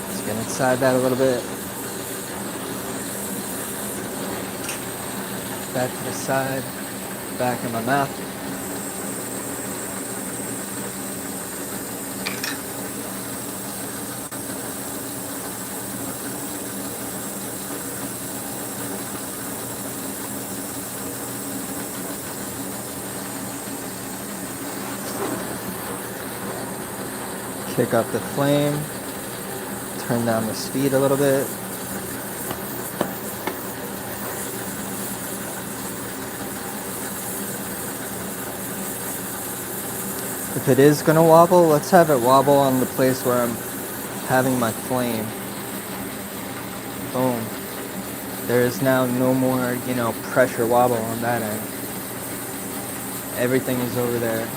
Let's get inside that a little bit. Back to the side, back in my mouth. Kick up the flame, turn down the speed a little bit. If it is gonna wobble, let's have it wobble on the place where I'm having my flame. Boom. There is now no more, pressure wobble on that end. Everything is over there.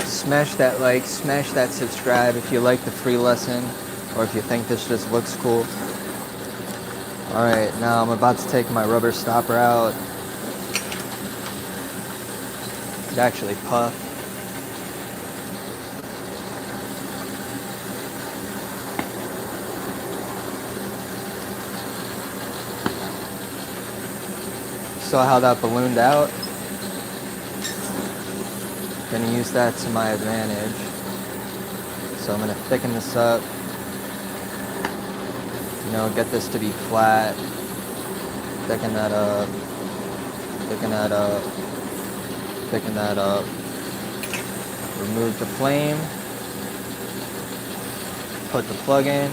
Smash that like, smash that subscribe if you like the free lesson or if you think this just looks cool. Alright, now I'm about to take my rubber stopper out. It actually puffed. Saw how that ballooned out? Gonna use that to my advantage. So I'm gonna thicken this up. Get this to be flat. Thicken that up. Thicken that up. Thicken that up. Remove the flame. Put the plug in.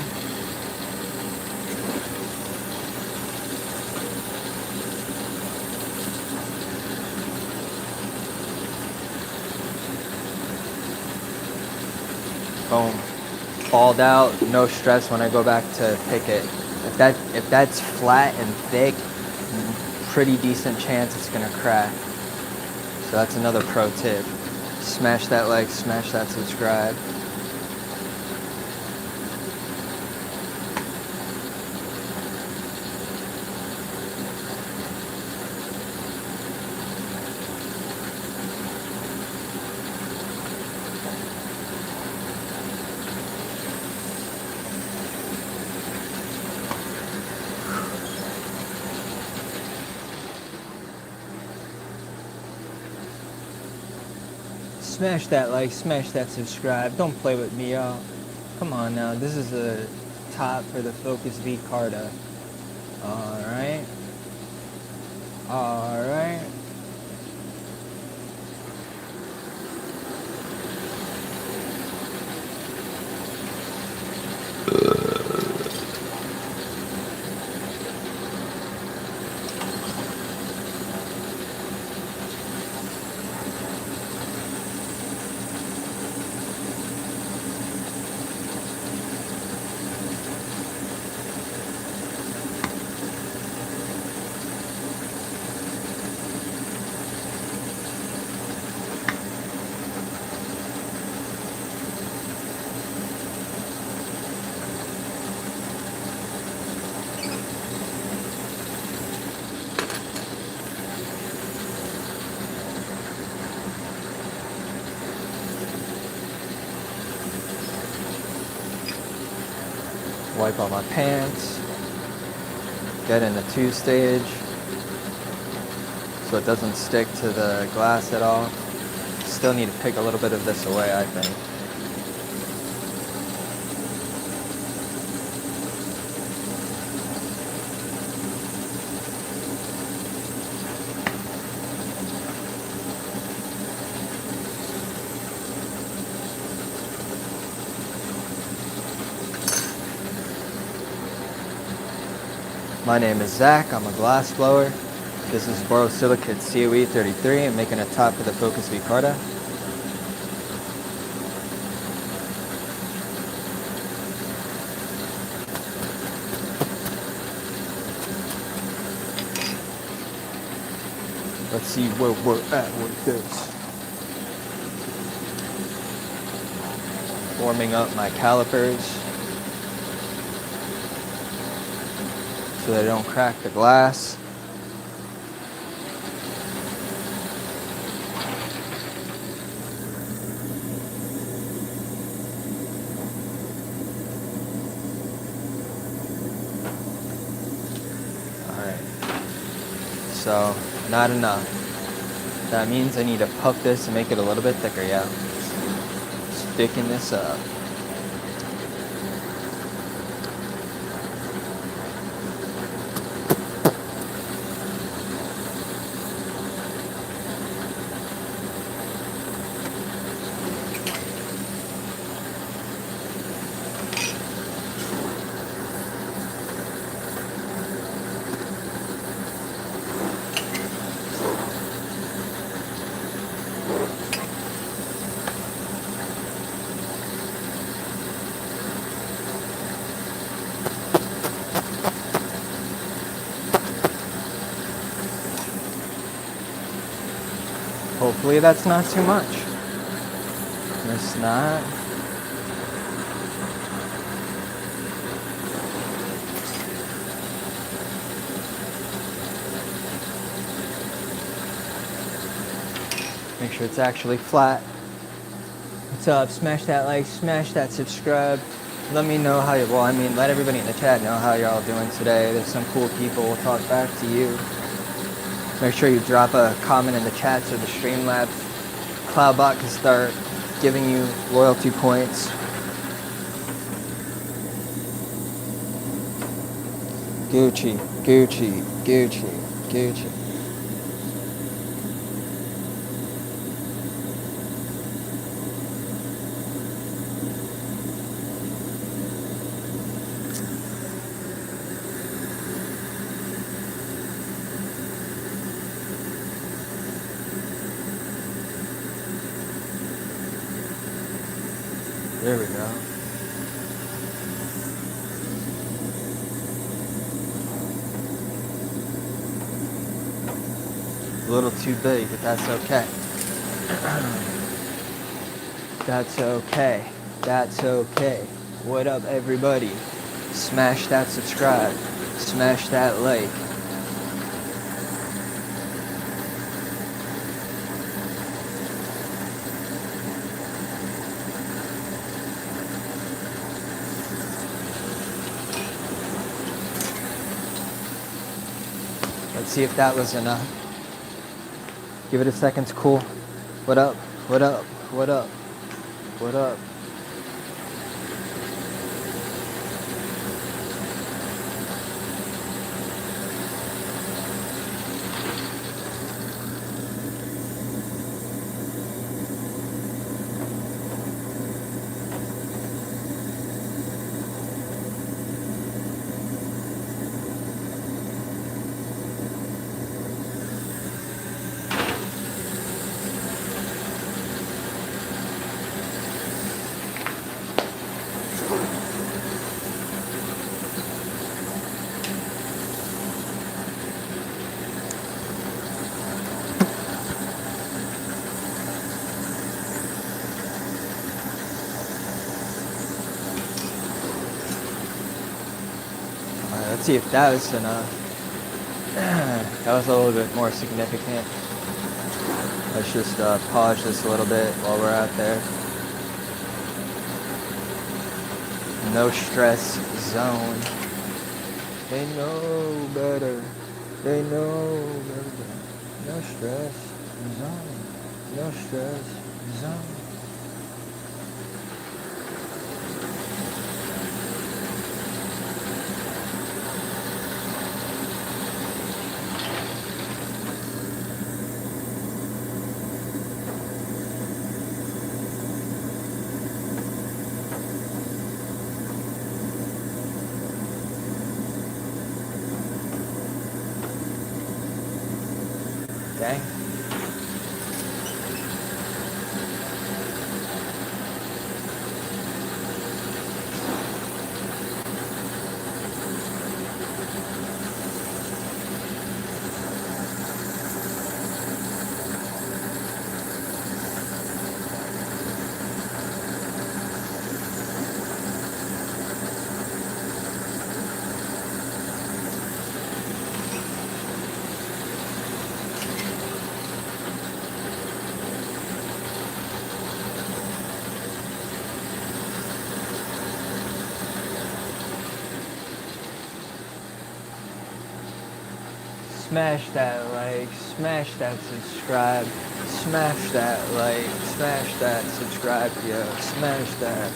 Boom. Balled out, no stress when I go back to pick it. If that's flat and thick, pretty decent chance it's gonna crack. So that's another pro tip. Smash that like, smash that subscribe. Smash that like, smash that subscribe. Don't play with me, y'all. Come on now, this is a top for the Focus V Carta. Alright. Alright. wipe on my pants, get in the 2-stage so it doesn't stick to the glass at all. Still need to pick a little bit of this away, I think. My name is Zach, I'm a glass blower. This is borosilicate COE 33. I'm making a top for the Focus Vicarda. Let's see where we're at with this. Warming up my calipers so they don't crack the glass. So, not enough. That means I need to puff this and make it a little bit thicker, yeah. Sticking this up. Hopefully that's not too much. It's not. Make sure it's actually flat. What's up? Smash that like, smash that subscribe. Let me know how you, well, I mean, let everybody in the chat know how y'all doing today. There's some cool people. We'll talk back to you. Make sure you drop a comment in the chat so the Streamlabs Cloudbot can start giving you loyalty points. Gucci, Gucci, Gucci, Gucci. There we go. A little too big, but that's okay. That's okay. That's okay. What up, everybody? Smash that subscribe. Smash that like. Let's see if that was enough. Give it a second to cool. What up? What up? What up? What up? Let's see if that was enough. That was a little bit more significant. Let's just polish this a little bit while we're out there. no stress zone. They know better. They know better. No stress zone. No stress zone. Okay. Smash that like, smash that subscribe, smash that like, smash that subscribe, yo, smash that.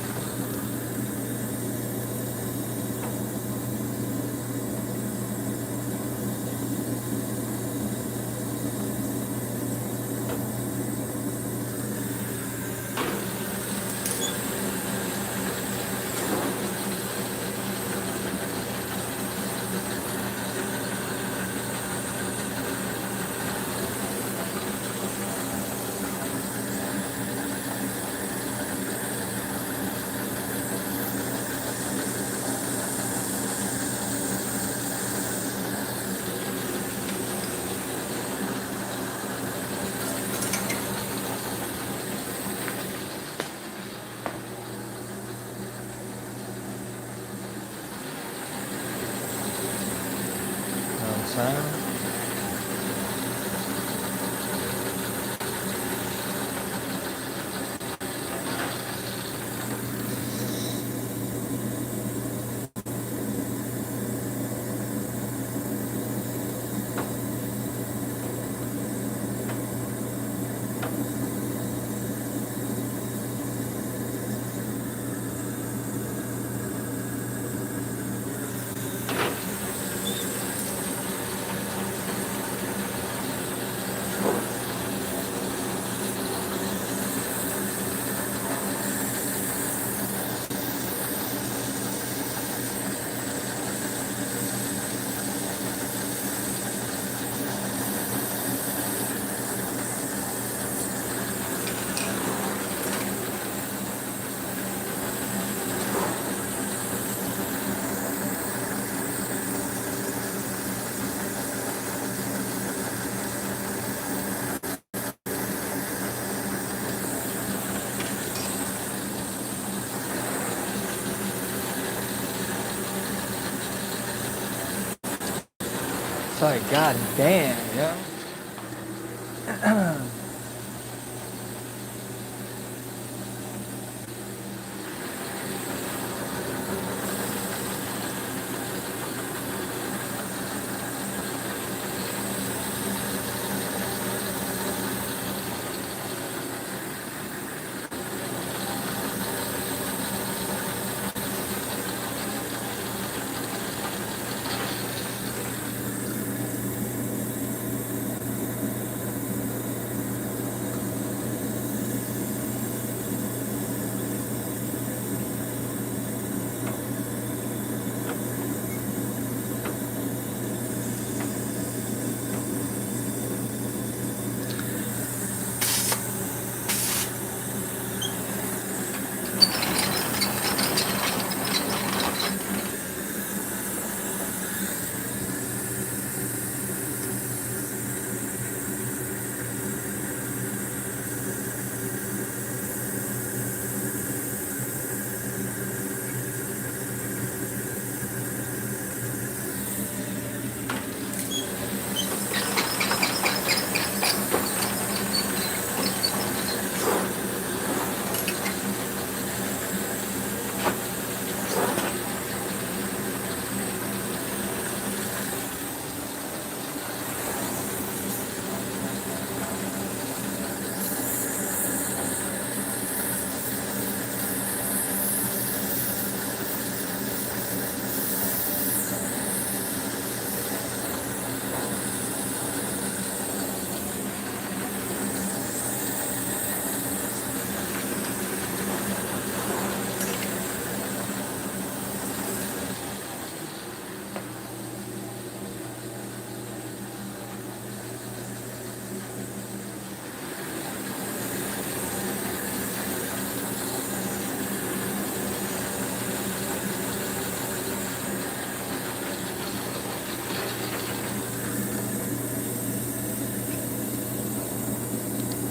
Sound. Sorry, god damn, yo.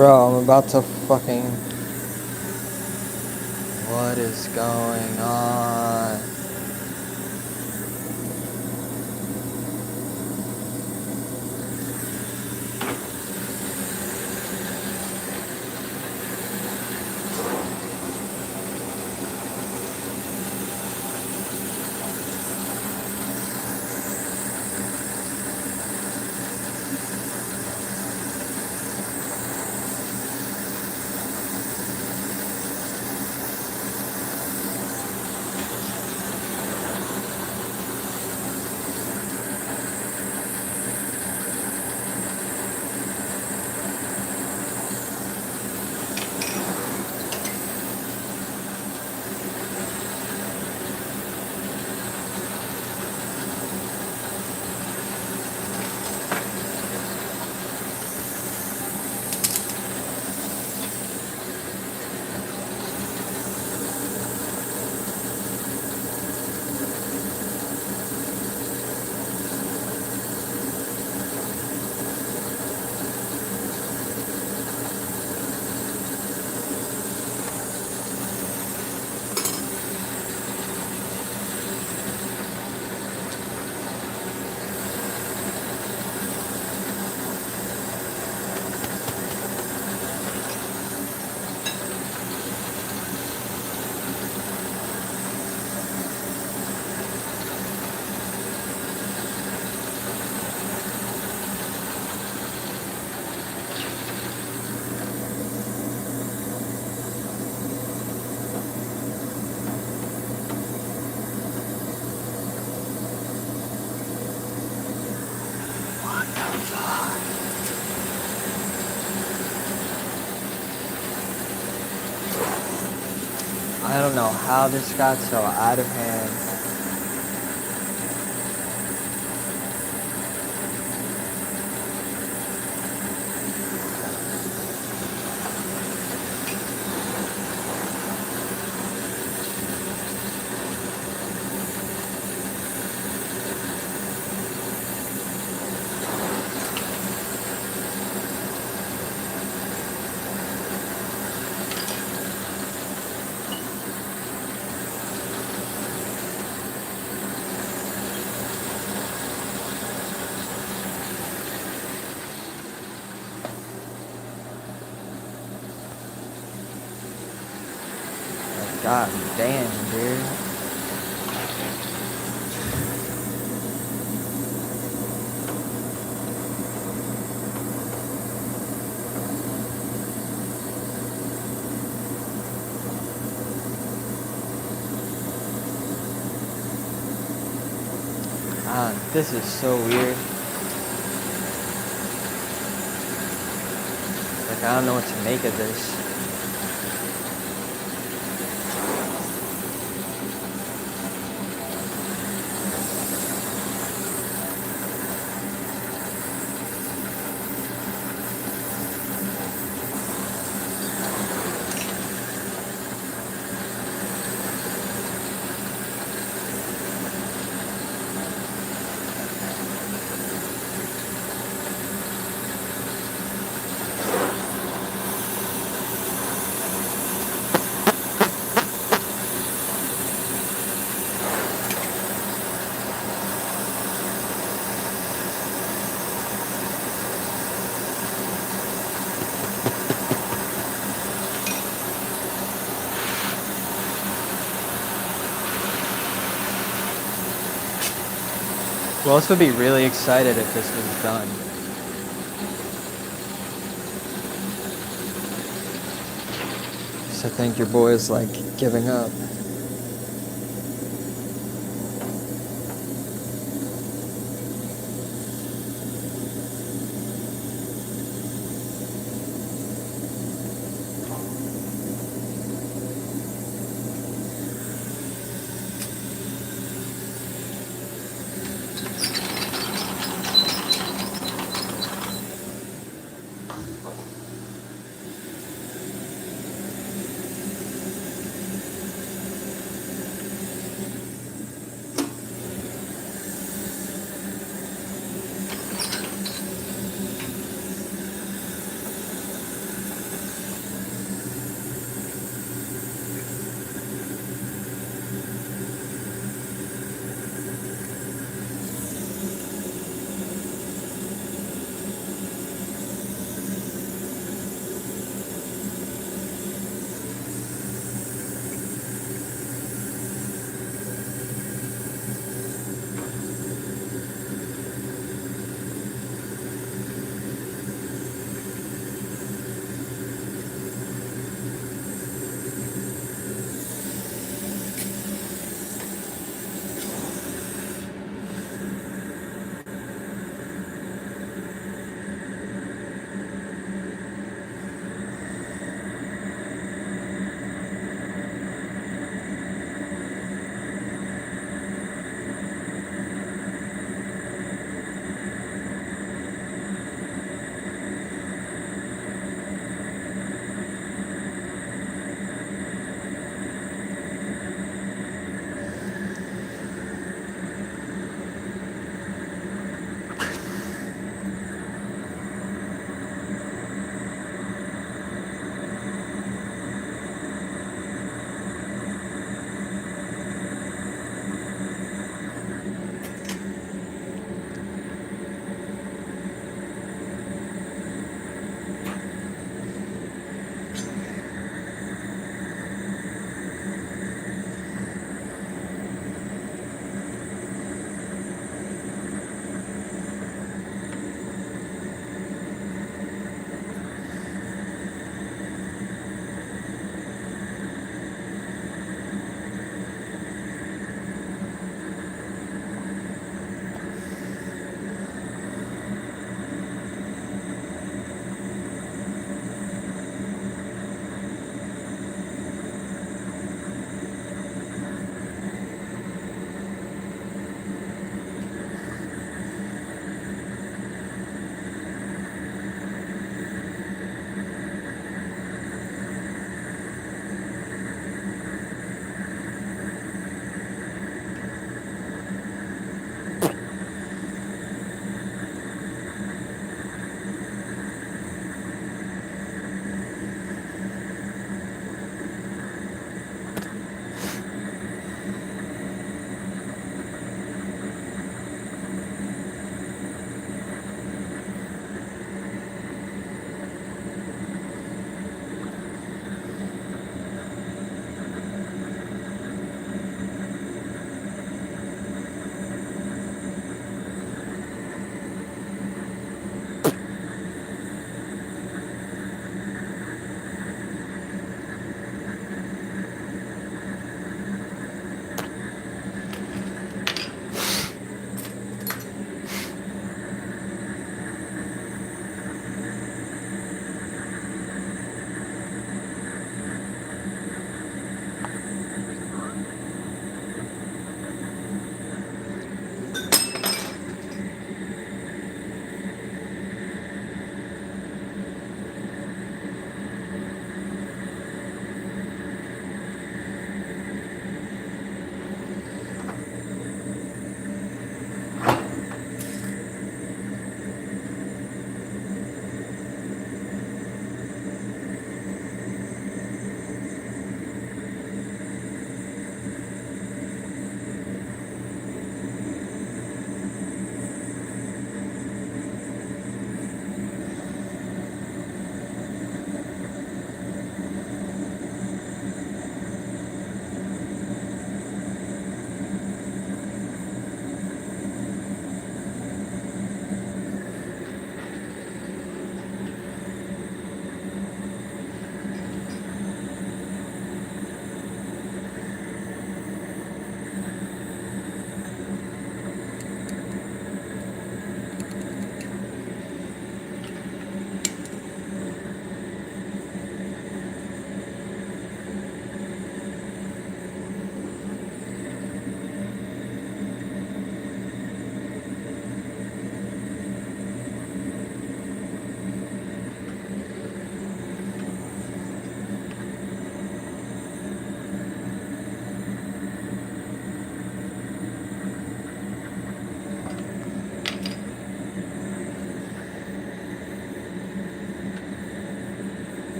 Bro, I'm about to fucking... What is going on? I don't know how this got so out of hand. God damn, dude. This is so weird. Like, I don't know what to make of this. Who else would be really excited if this was done? So I think your boy is like giving up.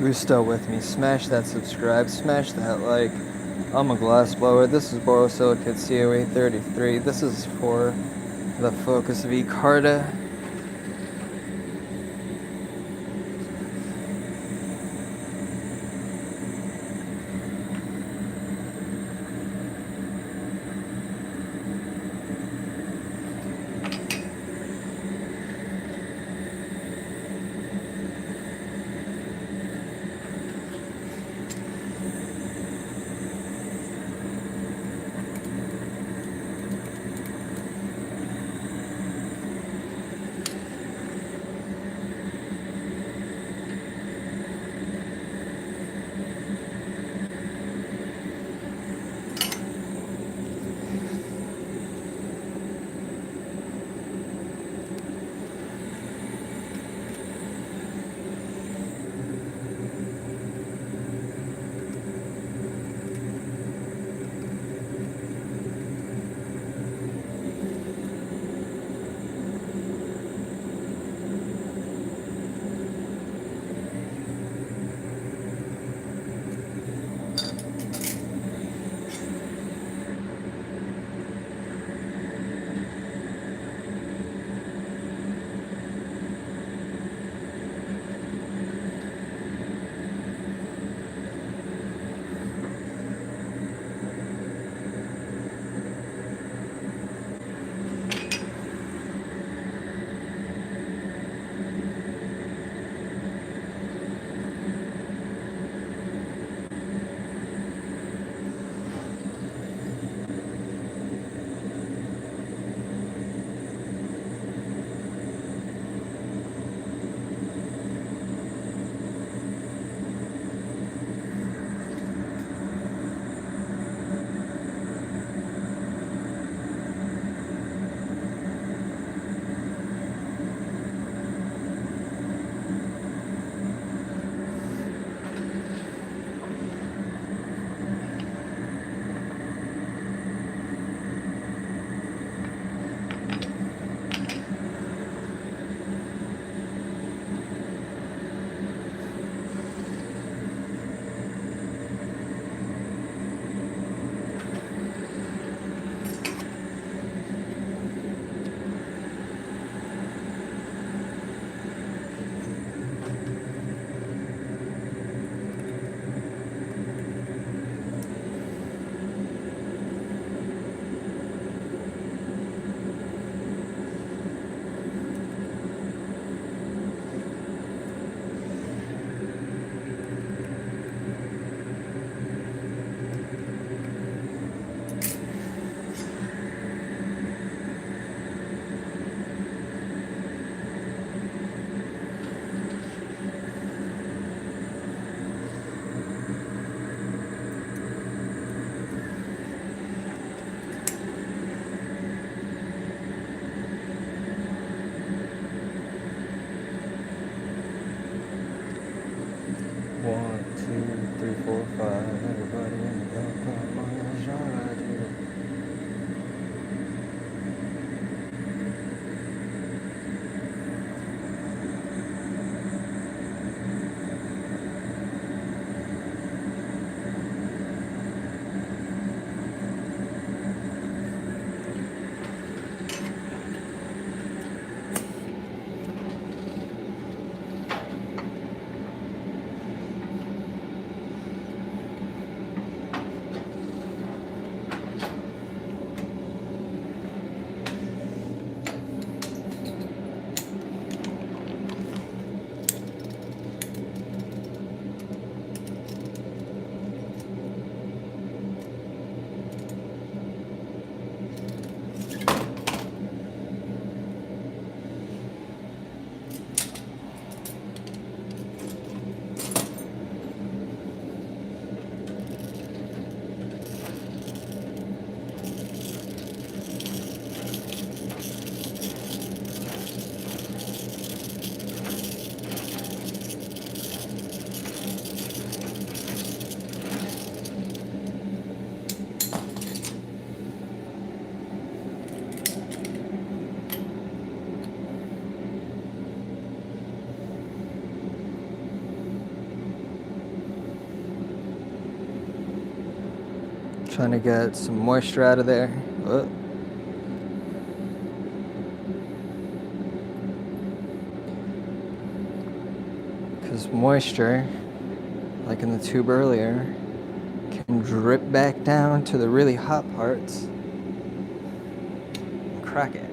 Who's still with me? Smash that subscribe, smash that like. I'm a glass blower. This is borosilicate COA33. This is for the Focus V Carta. Trying to get some moisture out of there. Because moisture, like in the tube earlier, can drip back down to the really hot parts and crack it.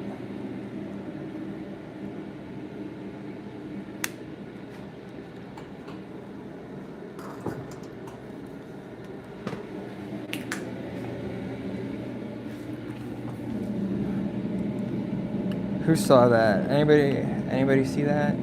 Who saw that? Anybody see that?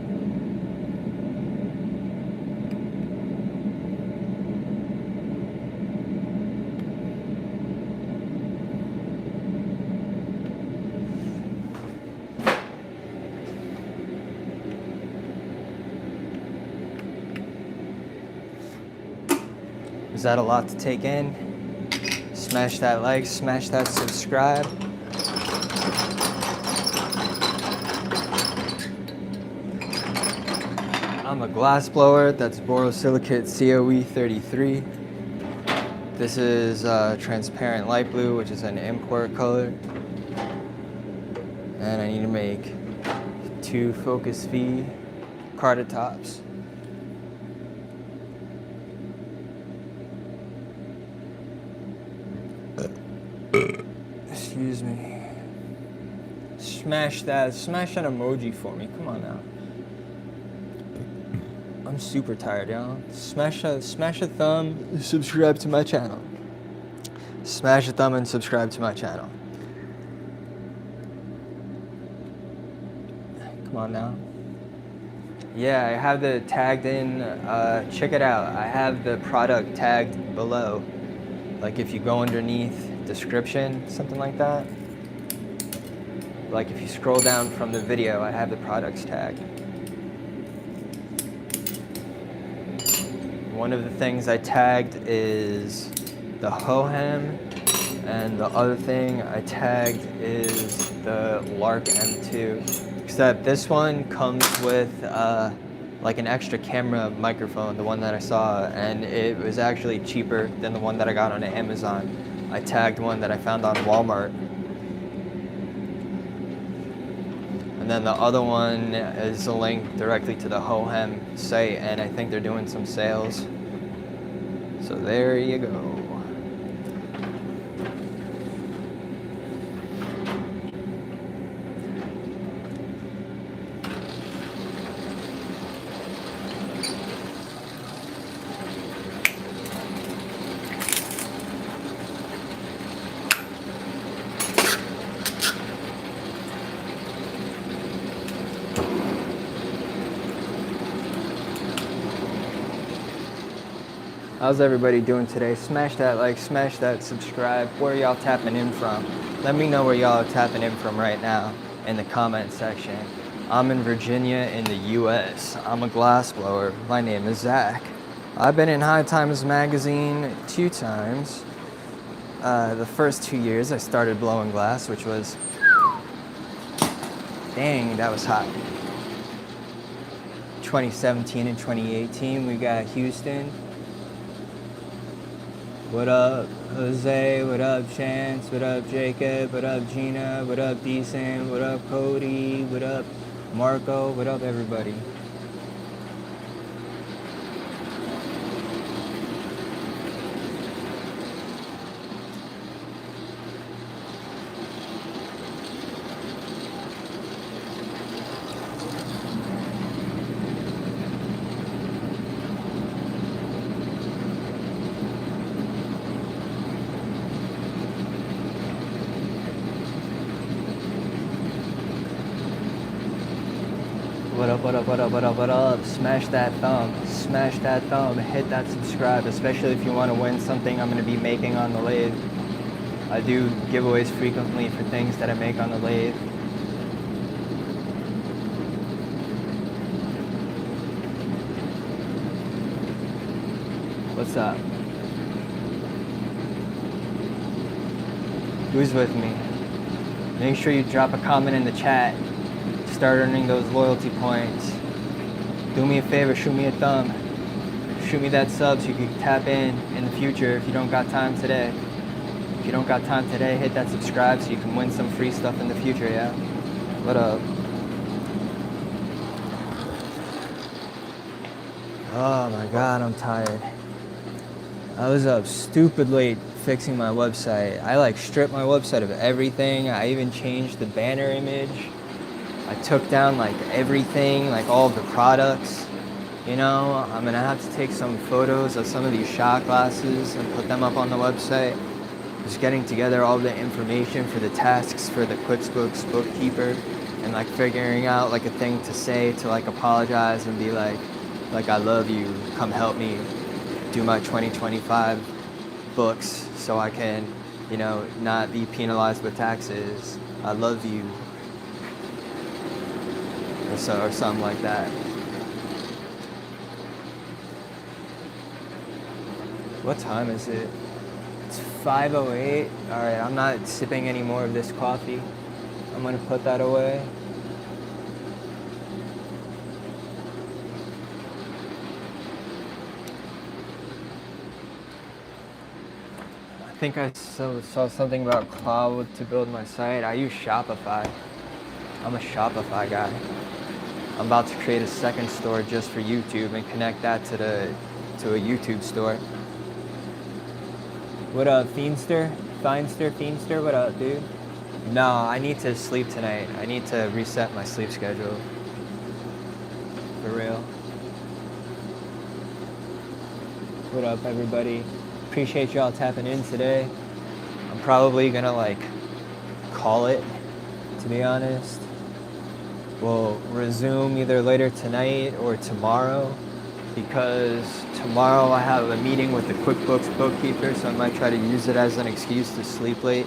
Is that a lot to take in? Smash that like, smash that subscribe. I'm a glass blower, that's borosilicate COE 33. This is transparent light blue, which is an import color. And I need to make 2 focus V carded tops. Excuse me. Smash that emoji for me, come on now. I'm super tired, y'all. Smash a thumb, subscribe to my channel. Smash a thumb and subscribe to my channel. Come on now. Yeah, I have the tagged in, check it out. I have the product tagged below. Like if you go underneath description, something like that. Like if you scroll down from the video, I have the products tagged. One of the things I tagged is the Hohem, and the other thing I tagged is the Lark M2. Except this one comes with like an extra camera microphone, the one that I saw, and it was actually cheaper than the one that I got on Amazon. I tagged one that I found on Walmart. And then the other one is a link directly to the Hohem site, and I think they're doing some sales. So there you go. How's everybody doing today? Smash that like, smash that subscribe. Where y'all tapping in from? Let me know where y'all are tapping in from right now in the comment section. I'm in Virginia in the US. I'm a glass blower. My name is Zach. I've been in High Times magazine 2 times. The first 2 years I started blowing glass, which was, dang, that was hot. 2017 and 2018, we got Houston. What up, Jose? What up, Chance? What up, Jacob? What up, Gina? What up, Decent? What up, Cody? What up, Marco? What up, everybody? What up, what up, what up, what up, what up? Smash that thumb, hit that subscribe, especially if you want to win something I'm going to be making on the lathe. I do giveaways frequently for things that I make on the lathe. What's up? Who's with me? Make sure you drop a comment in the chat. Start earning those loyalty points. Do me a favor, shoot me a thumb. Shoot me that sub so you can tap in the future if you don't got time today. If you don't got time today, hit that subscribe so you can win some free stuff in the future, yeah? What up? Oh my God, I'm tired. I was up stupid late fixing my website. I like stripped my website of everything. I even changed the banner image. I took down like everything, like all of the products. You know, I'm gonna have to take some photos of some of these shot glasses and put them up on the website. Just getting together all the information for the tasks for the QuickBooks bookkeeper and like figuring out like a thing to say to like apologize and be like I love you, come help me do my 2025 books so I can, you know, not be penalized with taxes. I love you. Or something like that. What time is it? It's 5:08. All right, I'm not sipping any more of this coffee. I'm gonna put that away. I think I saw something about cloud to build my site. I use Shopify. I'm a Shopify guy. I'm about to create a second store just for YouTube and connect that to a YouTube store. What up, Fiendster? Fiendster, what up, dude? No, I need to sleep tonight. I need to reset my sleep schedule. For real. What up, everybody? Appreciate y'all tapping in today. I'm probably gonna like call it, to be honest. We'll resume either later tonight or tomorrow, because tomorrow I have a meeting with the QuickBooks bookkeeper, so I might try to use it as an excuse to sleep late.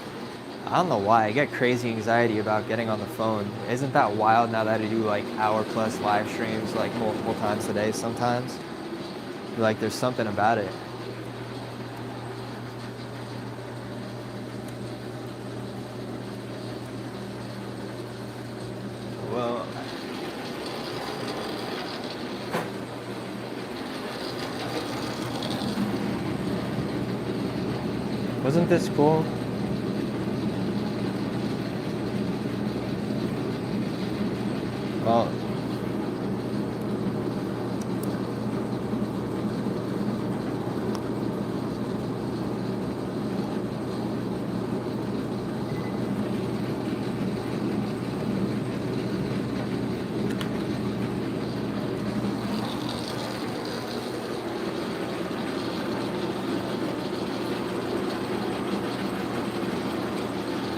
I don't know why, I get crazy anxiety about getting on the phone. Isn't that wild now that I do like hour-plus live streams like multiple times a day sometimes? Like there's something about it. Well, wasn't this cool? Well,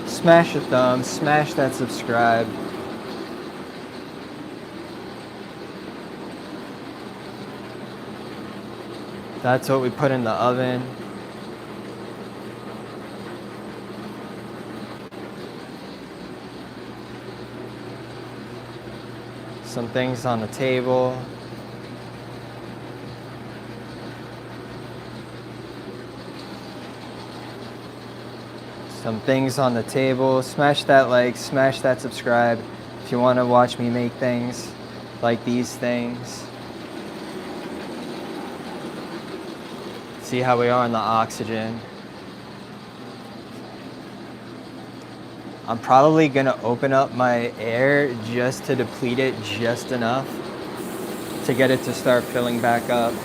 smash a thumb, smash that subscribe. That's what we put in the oven. Some things on the table. Some things on the table. Smash that like, smash that subscribe if you want to watch me make things like these things. See how we are on the oxygen. I'm probably gonna open up my air just to deplete it just enough to get it to start filling back up.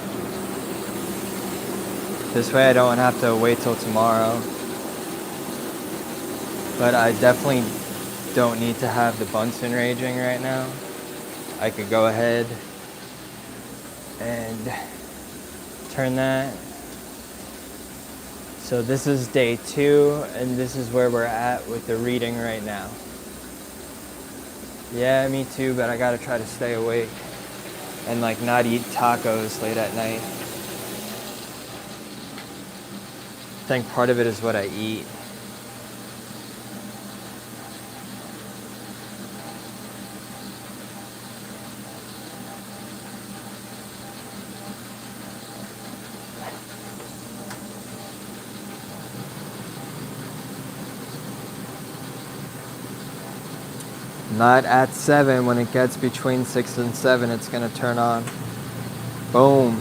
This way I don't have to wait till tomorrow. But I definitely don't need to have the Bunsen raging right now. I could go ahead and turn that. So this is day 2, and this is where we're at with the reading right now. Yeah, me too, but I gotta try to stay awake and like not eat tacos late at night. I think part of it is what I eat. Not at 7. When it gets between 6 and 7, it's gonna turn on. Boom.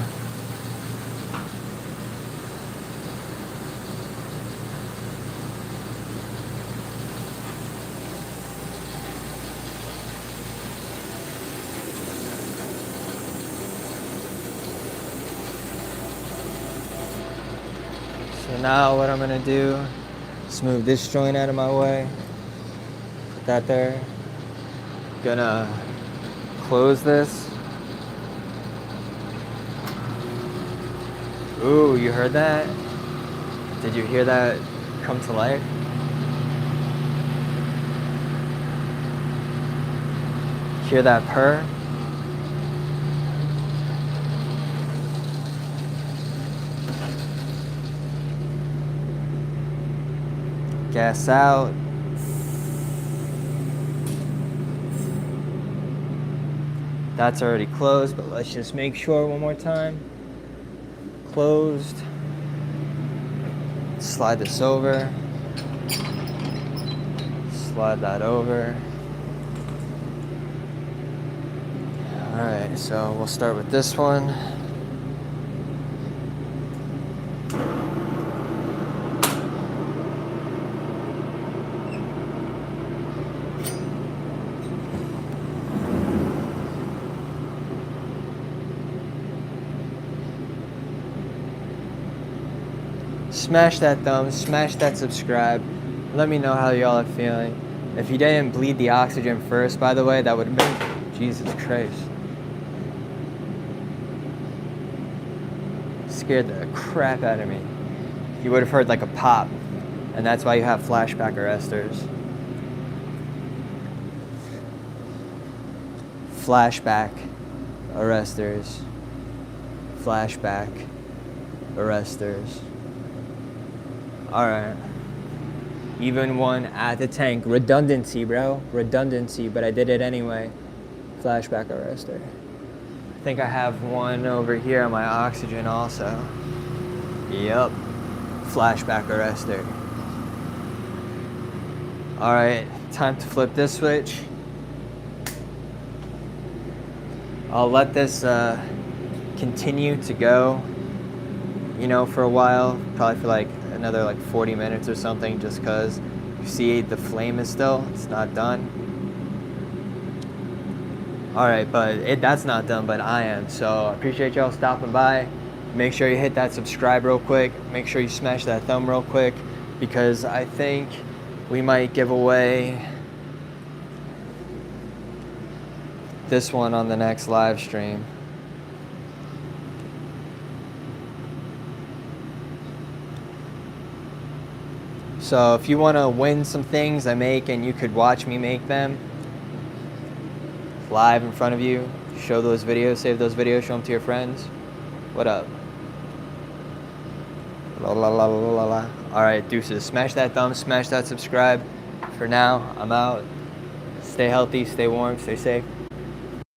now what I'm gonna do is move this joint out of my way. Put that there. Gonna close this. Ooh, you heard that? Did you hear that come to life? Hear that purr? Gas out. That's already closed, but let's just make sure one more time. Closed. Slide this over. Slide that over. Alright, so we'll start with this one. Smash that thumb, smash that subscribe. Let me know how y'all are feeling. If you didn't bleed the oxygen first, by the way, that would have been... Jesus Christ. Scared the crap out of me. You would have heard like a pop. And that's why you have flashback arresters. Flashback arresters. Flashback arresters. Alright. Even one at the tank. Redundancy, bro. Redundancy, but I did it anyway. Flashback arrestor. I think I have one over here on my oxygen also. Yep. Flashback arrestor. Alright, time to flip this switch. I'll let this continue to go, you know, for a while. Probably for like another like 40 minutes or something, just because you see the flame is still, it's not done. Alright, but that's not done, but I am. So I appreciate y'all stopping by. Make sure you hit that subscribe real quick. Make sure you smash that thumb real quick, because I think we might give away this one on the next live stream. So if you want to win some things I make and you could watch me make them live in front of you, show those videos, save those videos, show them to your friends. What up? La la la la la la. Alright, deuces. Smash that thumb, smash that subscribe. For now, I'm out. Stay healthy, stay warm, stay safe.